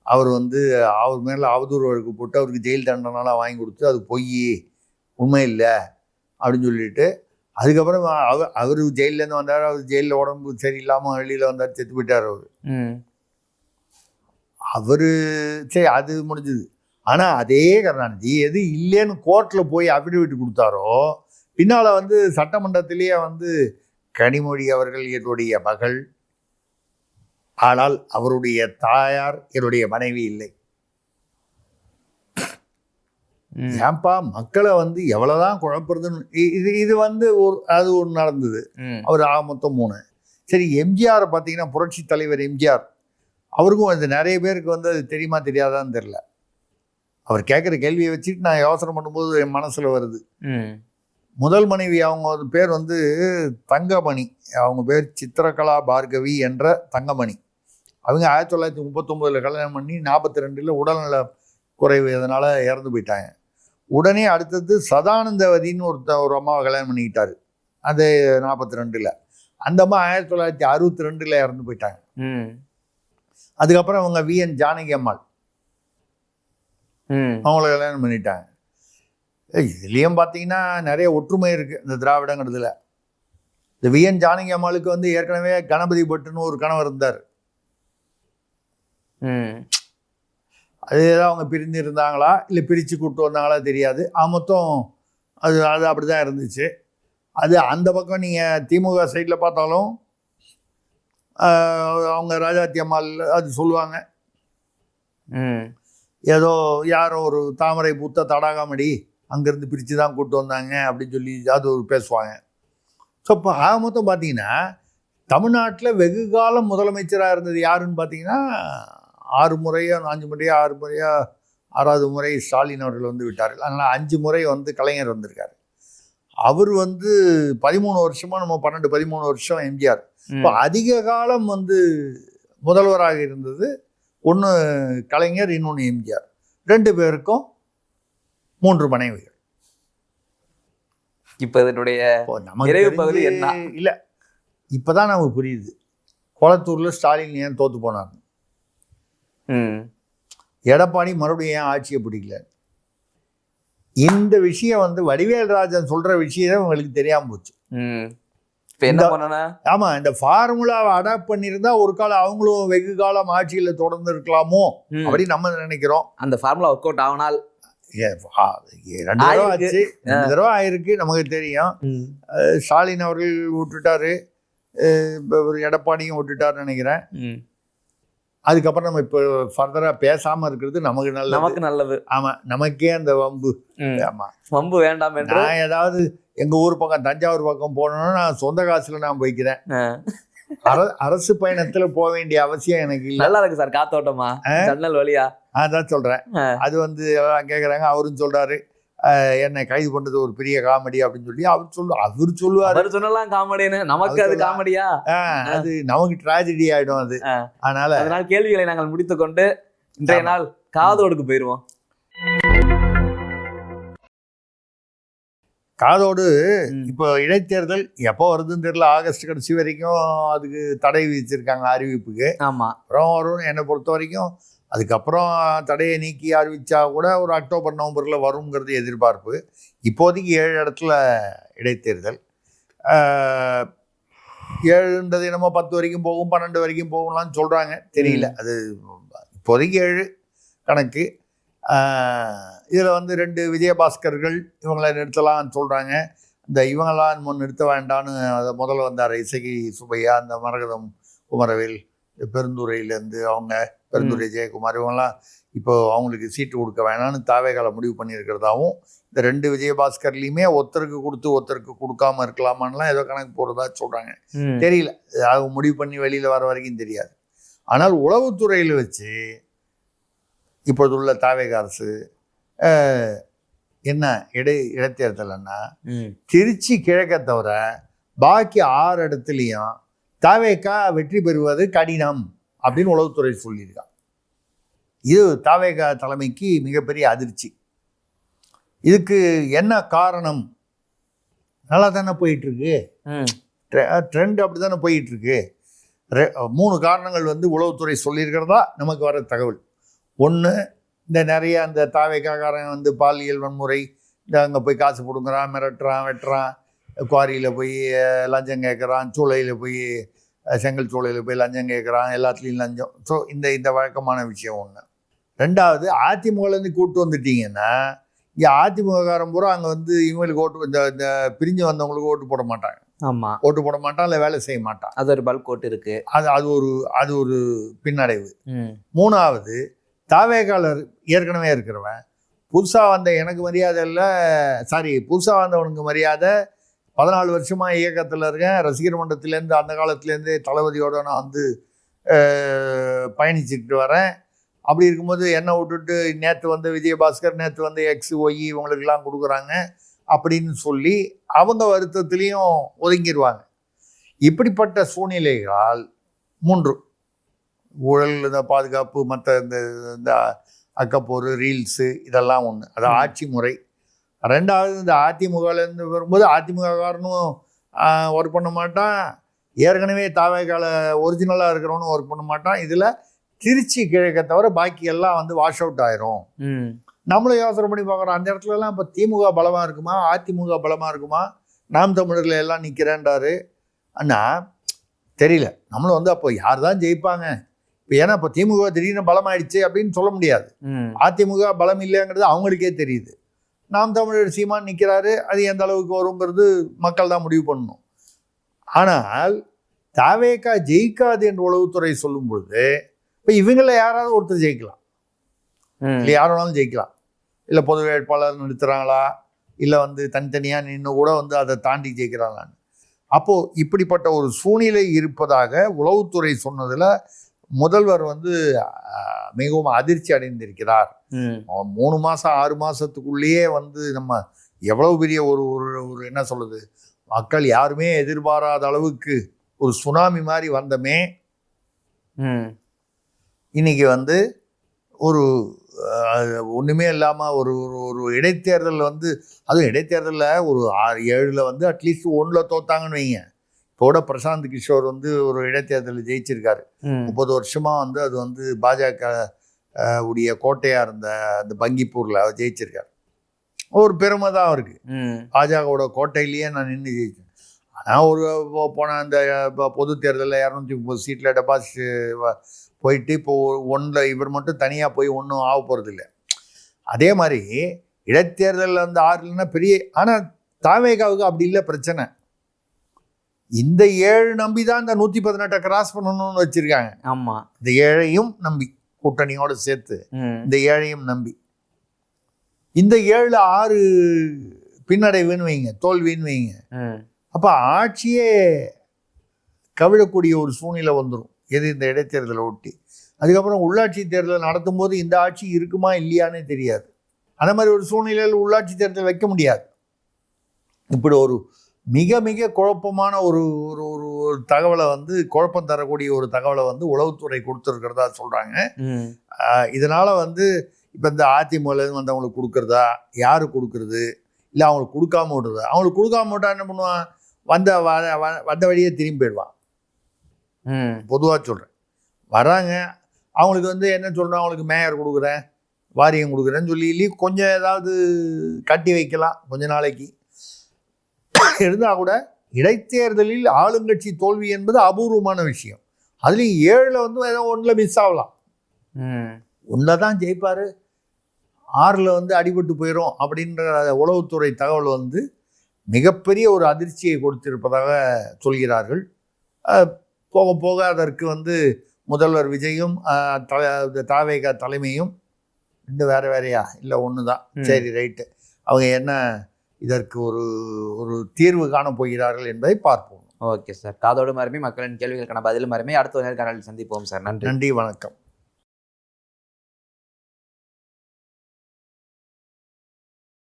அவர் வந்து அவர் மேலே அவதூறு வழக்கு போட்டு அவருக்கு ஜெயில் தண்டனைலாம் வாங்கி கொடுத்து அது பொய், உண்மை இல்லை அப்படின்னு சொல்லிட்டு அதுக்கப்புறம் அவர் ஜெயிலேருந்து வந்தார். அவர் ஜெயிலில் உடம்பு சரியில்லாமல் வெளியில் வந்தார், செத்து போயிட்டார் அவர். சரி, அது முடிஞ்சுது. ஆனால் அதே கருணாநிதி எது இல்லைன்னு கோர்ட்டில் போய் அஃபிடவிட் கொடுத்தாரோ, பின்னால் வந்து சட்டமன்றத்திலேயே வந்து கனிமொழி அவர்கள் என்னுடைய மகள், ஆனால் அவருடைய தாயார் என்னுடைய மனைவி இல்லை. ஏன்பா மக்களை வந்து எவ்வளவுதான் குழப்பறதுன்னு இது வந்து அது ஒரு நடந்தது. அவர் மொத்தம் 3. சரி, எம்ஜிஆர் பார்த்தீங்கன்னா புரட்சி தலைவர் எம்ஜிஆர் அவருக்கும் அது நிறைய பேருக்கு வந்து அது தெரியுமா தெரியாதான்னு தெரியல. அவர் கேட்குற கேள்வியை வச்சுட்டு நான் யோசனை பண்ணும்போது என் மனசுல வருது. முதல் மனைவி அவங்க பேர் வந்து தங்கமணி, அவங்க பேர் சித்திரகலா பார்கவி என்ற தங்கமணி. அவங்க 1939 கல்யாணம் பண்ணி 42 உடல்நல குறைவு இதனால இறந்து போயிட்டாங்க. உடனே அடுத்தது சதானந்தவதின்னு ஒரு அம்மாவை கல்யாணம் பண்ணிக்கிட்டாரு, அது 42. அந்த அம்மா 1962 இறந்து போயிட்டாங்க. அதுக்கப்புறம் அவங்க VN ஜானகி அம்மாள் அவங்கள கல்யாணம் பண்ணிட்டாங்க. இதுலேயும் பார்த்தீங்கன்னா நிறைய ஒற்றுமை இருக்குது இந்த திராவிடங்கிறதுல. இந்த VN ஜானகி அம்மாளுக்கு வந்து ஏற்கனவே கணபதி பட்டுன்னு ஒரு கணவர் இருந்தார். அதுதான் அவங்க பிரிந்து இருந்தாங்களா இல்லை பிரித்து கூப்பிட்டு வந்தாங்களா தெரியாது. மொத்தம் அது அப்படி தான் இருந்துச்சு. அது அந்த பக்கம் நீங்கள் திமுக சைடில் பார்த்தாலும் அவங்க ராஜாத்தி அம்மாள் அது சொல்லுவாங்க, ஏதோ யாரோ ஒரு தாமரை பூத்த தடாகாமடி அங்கேருந்து பிரித்து தான் கூப்பிட்டு வந்தாங்க அப்படின்னு சொல்லி அது ஒரு பேசுவாங்க. ஸோ இப்போ மொத்தம் பார்த்தீங்கன்னா தமிழ்நாட்டில் வெகு காலம் முதலமைச்சராக இருந்தது யாருன்னு பார்த்தீங்கன்னா 6 முறையோ 5 முறையோ 6 முறையோ 6வது முறை ஸ்டாலின் அவர்கள் வந்து விட்டார்கள். அதனால் 5 முறை வந்து கலைஞர் வந்திருக்காரு. அவர் வந்து 13 வருஷமாக நம்ம 12-13 வருஷம் எம்ஜிஆர். இப்போ அதிக காலம் வந்து முதல்வராக இருந்தது ஒன்று கலைஞர், இன்னொன்று எம்ஜிஆர். 2 பேருக்கும் 3 மனைவிகள். இப்போ இதனுடைய நிறைவு பகுதி என்ன இல்லை, இப்போதான் நமக்கு புரியுது கொளத்தூரில் ஸ்டாலின் ஏன் தோற்று போனார், எடப்பாடி மறுபடியும் ஏன் ஆட்சியை பிடிக்கல. இந்த விஷயம் வந்து வடிவேல் ராஜன் சொல்ற விஷயம் உங்களுக்கு தெரியாம போச்சு. ஆமா, இந்த ஃபார்முலாவை அடாப்ட் பண்ணியிருந்தா ஒரு காலம் அவங்களும் வெகு காலம் ஆட்சியில தொடர்ந்து இருக்கலாமோ அப்படின்னு நம்ம நினைக்கிறோம். அந்த ஃபார்முலா ஒர்க் அவுட் ஆகினால் 2 தடவை ஆச்சு, 2 தடவை ஆயிருக்கு, நமக்கு தெரியும். ஸ்டாலின் அவர்கள் விட்டுட்டாரு, எடப்பாடியும் விட்டுட்டாருன்னு நினைக்கிறேன். அதுக்கப்புறம் நம்ம இப்போ ஃபர்தரா பேசாம இருக்கிறது நமக்கு நல்லது. ஆமா, நமக்கே அந்த வம்பு. ஆமா, வம்பு வேண்டாம் என்று நான் ஏதாவது எங்க ஊர் பக்கம் தஞ்சாவூர் பக்கம் போனோம்னா நான் சொந்த காசுல நான் போய்க்கிறேன். அரசு பயணத்துல போக வேண்டிய அவசியம் எனக்கு இல்லை. நல்லா இருக்கு சார் காத்தோட்டமா ஜன்னல் வழியா. அதான் சொல்றேன். அது வந்து கேட்குறாங்க, அவரும் சொல்றாரு என்னை கைது பண்ணது ஒரு பெரிய காமெடி அப்படின்னு சொல்லி அவர் சொல்லுவார். சொன்னலாம் காமெடின்னு, நமக்கு அது காமெடியா? அது நமக்கு டிராஜடி ஆயிடும் அது. அதனால கேள்விகளை நாங்கள் முடித்துக்கொண்டு இன்றைய நாள் காதோடுக்கு போயிடுவோம். காதோடு இப்போ இடைத்தேர்தல் எப்போ வருதுன்னு தெரியல. ஆகஸ்ட் கடைசி வரைக்கும் அதுக்கு தடை விதிச்சிருக்காங்க அறிவிப்புக்கு. ஆமா, அப்புறம் வரும். என்னை பொறுத்த வரைக்கும் அதுக்கப்புறம் தடையை நீக்கி அறிவிச்சா கூட ஒரு அக்டோபர் நவம்பரில் வருங்கிறது எதிர்பார்ப்பு. இப்போதைக்கு 7 இடத்துல இடைத்தேர்தல். 7ன்றது என்னமோ 10 வரைக்கும் போகும், 12 வரைக்கும் போகலாம்னு சொல்கிறாங்க, தெரியல. அது இப்போதைக்கு 7 கணக்கு. இதில் வந்து 2 விஜயபாஸ்கர்கள் இவங்களை நிறுத்தலாம்னு சொல்கிறாங்க. இந்த இவங்களாம் நிறுத்த வேண்டான்னு அதை முதல்ல வந்தார் இசகி சுப்பையா, அந்த மரகதம் குமரவேல் பெருந்துறையிலேருந்து, அவங்க பெருந்துறை ஜெயக்குமார், இவங்கெல்லாம் இப்போ அவங்களுக்கு சீட்டு கொடுக்க வேணான்னு தாவேகால முடிவு பண்ணியிருக்கிறதாவும், இந்த 2 விஜயபாஸ்கர்லையுமே ஒருத்தருக்கு கொடுத்து ஒருத்தருக்கு கொடுக்காம இருக்கலாமான்லாம் ஏதோ கணக்கு போடுறதா சொல்கிறாங்க. தெரியல, அவங்க முடிவு பண்ணி வெளியில் வர வரைக்கும் தெரியாது. ஆனால் உளவுத்துறையில் வச்சு இப்போது உள்ள தாவேக அரசு என்ன இடைத்தேர்தல்னா திருச்சி கிழக்க தவிர பாக்கி 6 இடத்துலையும் தாவேகா வெற்றி பெறுவது கடினம் அப்படின்னு உளவுத்துறை சொல்லியிருக்காங்க. இது தாவேகா தலைமைக்கு மிகப்பெரிய அதிர்ச்சி. இதுக்கு என்ன காரணம்? நல்லா தானே போயிட்டுருக்கு, ட்ரெண்ட் அப்படி தானே போயிட்டுருக்கு. 3 காரணங்கள் வந்து உளவுத்துறை சொல்லியிருக்கிறதா நமக்கு வர தகவல். 1, இந்த நிறைய அந்த தாவேக்காரன் வந்து பாலியல் வன்முறை, இந்த அங்கே போய் காசு பிடுங்குறான், மிரட்டுறான், வெட்டுறான், குவாரியில் போய் லஞ்சம் கேட்குறான், சூளையில் போய் செங்கல் சூளையில் போய் லஞ்சம் கேட்குறான், எல்லாத்துலேயும் லஞ்சம். ஸோ இந்த வழக்கமான விஷயம் 1. 2வது, அதிமுகலேருந்து கூப்பிட்டு வந்துட்டீங்கன்னா இங்கே அதிமுககாரன் பூரா அங்கே வந்து இவங்களுக்கு ஓட்டு, இந்த பிரிஞ்சு வந்தவங்களுக்கு ஓட்டு போட மாட்டாங்க. ஆமாம், ஓட்டு போட மாட்டான், இல்லை வேலை செய்ய மாட்டான். அது ஒரு பல்க் ஓட்டு இருக்கு. அது ஒரு பின்னடைவு. 3வது, தாவேகாலர் ஏற்கனவே இருக்கிறவன் புதுசாக வந்த எனக்கு மரியாதை இல்லை, புதுசாக வந்தவனுக்கு மரியாதை. 14 வருஷமாக இயக்கத்தில் இருக்கேன். ரசிகர் மன்றத்திலேருந்து அந்த காலத்துலேருந்தே தளபதியோடு நான் வந்து பயணிச்சுக்கிட்டு வரேன். அப்படி இருக்கும்போது என்னை விட்டுட்டு நேற்று வந்து விஜயபாஸ்கர், நேற்று வந்து எக்ஸ் ஒய் இவங்களுக்கெல்லாம் கொடுக்குறாங்க அப்படின்னு சொல்லி அவங்க வருத்தத்துலேயும் ஒதுங்கிடுவாங்க. இப்படிப்பட்ட சூழ்நிலைகளால் 3 ஊழல், இந்த பாதுகாப்பு, மற்ற இந்த அக்கப்போர், ரீல்ஸு, இதெல்லாம் ஒன்று. அது ஆட்சி முறை. 2வது இந்த அதிமுகலேருந்து வரும்போது அதிமுககாரனும் ஒர்க் பண்ண மாட்டான், ஏற்கனவே தாவேகால ஒரிஜினலாக இருக்கிறவனும் ஒர்க் பண்ண மாட்டான். இதில் திருச்சி கிழக்க தவிர பாக்கி எல்லாம் வந்து வாஷ் அவுட் ஆயிரும். நம்மளும் யோசனை பண்ணி பார்க்குறோம், அந்த இடத்துலலாம் இப்போ திமுக பலமாக இருக்குமா, அதிமுக பலமாக இருக்குமா, நாம் தமிழர்கள் எல்லாம் நிற்கிறேன்றாரு. அண்ணா தெரியல. நம்மளும் வந்து அப்போ யார் தான் ஜெயிப்பாங்க இப்போ? ஏன்னா இப்போ திமுக திடீர்னு பலமாயிடுச்சு அப்படின்னு சொல்ல முடியாது. அதிமுக பலம் இல்லைங்கிறது அவங்களுக்கே தெரியுது. நாம் தமிழர் சீமான் நிற்கிறாரு, அது எந்த அளவுக்கு வருங்கிறது மக்கள் தான் முடிவு பண்ணணும். ஆனால் தாவேகா ஜெயிக்காது என்று உளவுத்துறை சொல்லும் பொழுது இப்போ இவங்கள யாராவது ஒருத்தர் ஜெயிக்கலாம், இல்லை யார் வேணாலும் ஜெயிக்கலாம். இல்லை பொது வேட்பாளர் நிறுத்துறாங்களா, இல்லை வந்து தனித்தனியாக நின்று கூட வந்து அதை தாண்டி ஜெயிக்கிறாங்களான்னு. அப்போது இப்படிப்பட்ட ஒரு சூழ்நிலை இருப்பதாக உளவுத்துறை சொன்னதில் முதல்வர் வந்து மிகவும் அதிர்ச்சி அடைந்திருக்கிறார். 3 மாதம் 6 மாதத்துக்குள்ளேயே வந்து நம்ம எவ்வளவு பெரிய ஒரு ஒரு என்ன சொல்லுது, மக்கள் யாருமே எதிர்பாராத அளவுக்கு ஒரு சுனாமி மாதிரி வந்தமே, இன்னைக்கு வந்து ஒரு ஒன்றுமே இல்லாமல் ஒரு இடைத்தேர்தல் வந்து, அதுவும் இடைத்தேர்தலில் ஒரு 6-7 வந்து அட்லீஸ்ட் 1 தோத்தாங்கன்னு வைங்க. இப்போட பிரசாந்த் கிஷோர் வந்து ஒரு இடைத்தேர்தலில் ஜெயிச்சிருக்காரு. 30 வருஷமாக வந்து அது வந்து பாஜக உடைய கோட்டையாக இருந்த அந்த பங்கிப்பூரில் அவர் ஜெயிச்சிருக்காரு. ஒரு பெருமை தான் அவருக்கு. பாஜகவோட கோட்டையிலேயே நான் நின்று ஜெயிச்சேன். ஆனால் ஒரு போன அந்த பொது தேர்தலில் 230 சீட்டில் டெபாசிட் போயிட்டு இப்போ 1 இவர் மட்டும் தனியாக போய் ஒன்றும் ஆக போகிறது இல்லை. அதே மாதிரி இடைத்தேர்தலில் வந்து 6 பெரிய. ஆனால் தாவேகாவுக்கு அப்படி இல்லை பிரச்சனை. இந்த 7 நம்பி தான் இந்த 118 கிராஸ் பண்ணணும்னு வச்சிருக்காங்க. ஆமாம், இந்த 7ஐயும் நம்பி, கூட்டணியோடு சேர்த்து இந்த 7ஐயும் நம்பி, இந்த 7-6 பின்னடைவுன்னு வைங்க, தோல்வின்னு வைங்க. அப்போ ஆட்சியே கவிழக்கூடிய ஒரு சூழ்நிலை வந்துடும். எது இந்த இடைத்தேர்தலை ஒட்டி. அதுக்கப்புறம் உள்ளாட்சி தேர்தல் நடத்தும் போது இந்த ஆட்சி இருக்குமா இல்லையானே தெரியாது. அந்த மாதிரி ஒரு சூழ்நிலையில் உள்ளாட்சி தேர்தல் வைக்க முடியாது. இப்படி ஒரு மிக மிக குழப்பமான ஒரு ஒரு தகவலை வந்து, குழப்பம் தரக்கூடிய ஒரு தகவலை வந்து உளவுத்துறை கொடுத்துருக்கிறதா சொல்கிறாங்க. இதனால் வந்து இப்போ இந்த அதிமுகலேருந்து வந்தவங்களுக்கு கொடுக்குறதா, யார் கொடுக்குறது, இல்லை அவங்களுக்கு கொடுக்காம விடுறதா. அவங்களுக்கு கொடுக்காம விட்டா என்ன பண்ணுவான், வந்த வழியே திரும்பி போயிடுவான். பொதுவாக சொல்கிறேன், வராங்க அவங்களுக்கு வந்து என்ன சொல்கிறேன், அவங்களுக்கு மேயர் கொடுக்குறேன், வாரியம் கொடுக்குறேன்னு சொல்லி கொஞ்சம் ஏதாவது கட்டி வைக்கலாம் கொஞ்ச நாளைக்கு. இருந்தால் கூட இடைத்தேர்தலில் ஆளுங்கட்சி தோல்வி என்பது அபூர்வமான விஷயம். அதுலேயும் 7 வந்து ஏதோ 1 மிஸ் ஆகலாம், 1 தான் ஜெயிப்பார், 6 வந்து அடிபட்டு போயிடும் அப்படின்ற உளவுத்துறை தகவல் வந்து மிகப்பெரிய ஒரு அதிர்ச்சியை கொடுத்திருப்பதாக சொல்கிறார்கள். போக போக அதற்கு வந்து முதல்வர் விஜயும் தாவேகா தலைமையும் இன்னும் வேறையா இல்லை ஒன்று தான், சரி ரைட்டு, அவங்க என்ன இதற்கு ஒரு தீர்வு காண போகிறார்கள் என்பதை பார்ப்போம். ஓகே சார், காதோடு மருமை மக்களின் கேள்விகளுக்கான பதிலும் மருமை. அடுத்த நேர்காணலில் சந்திப்போம் சார். நன்றி. நன்றி, வணக்கம்.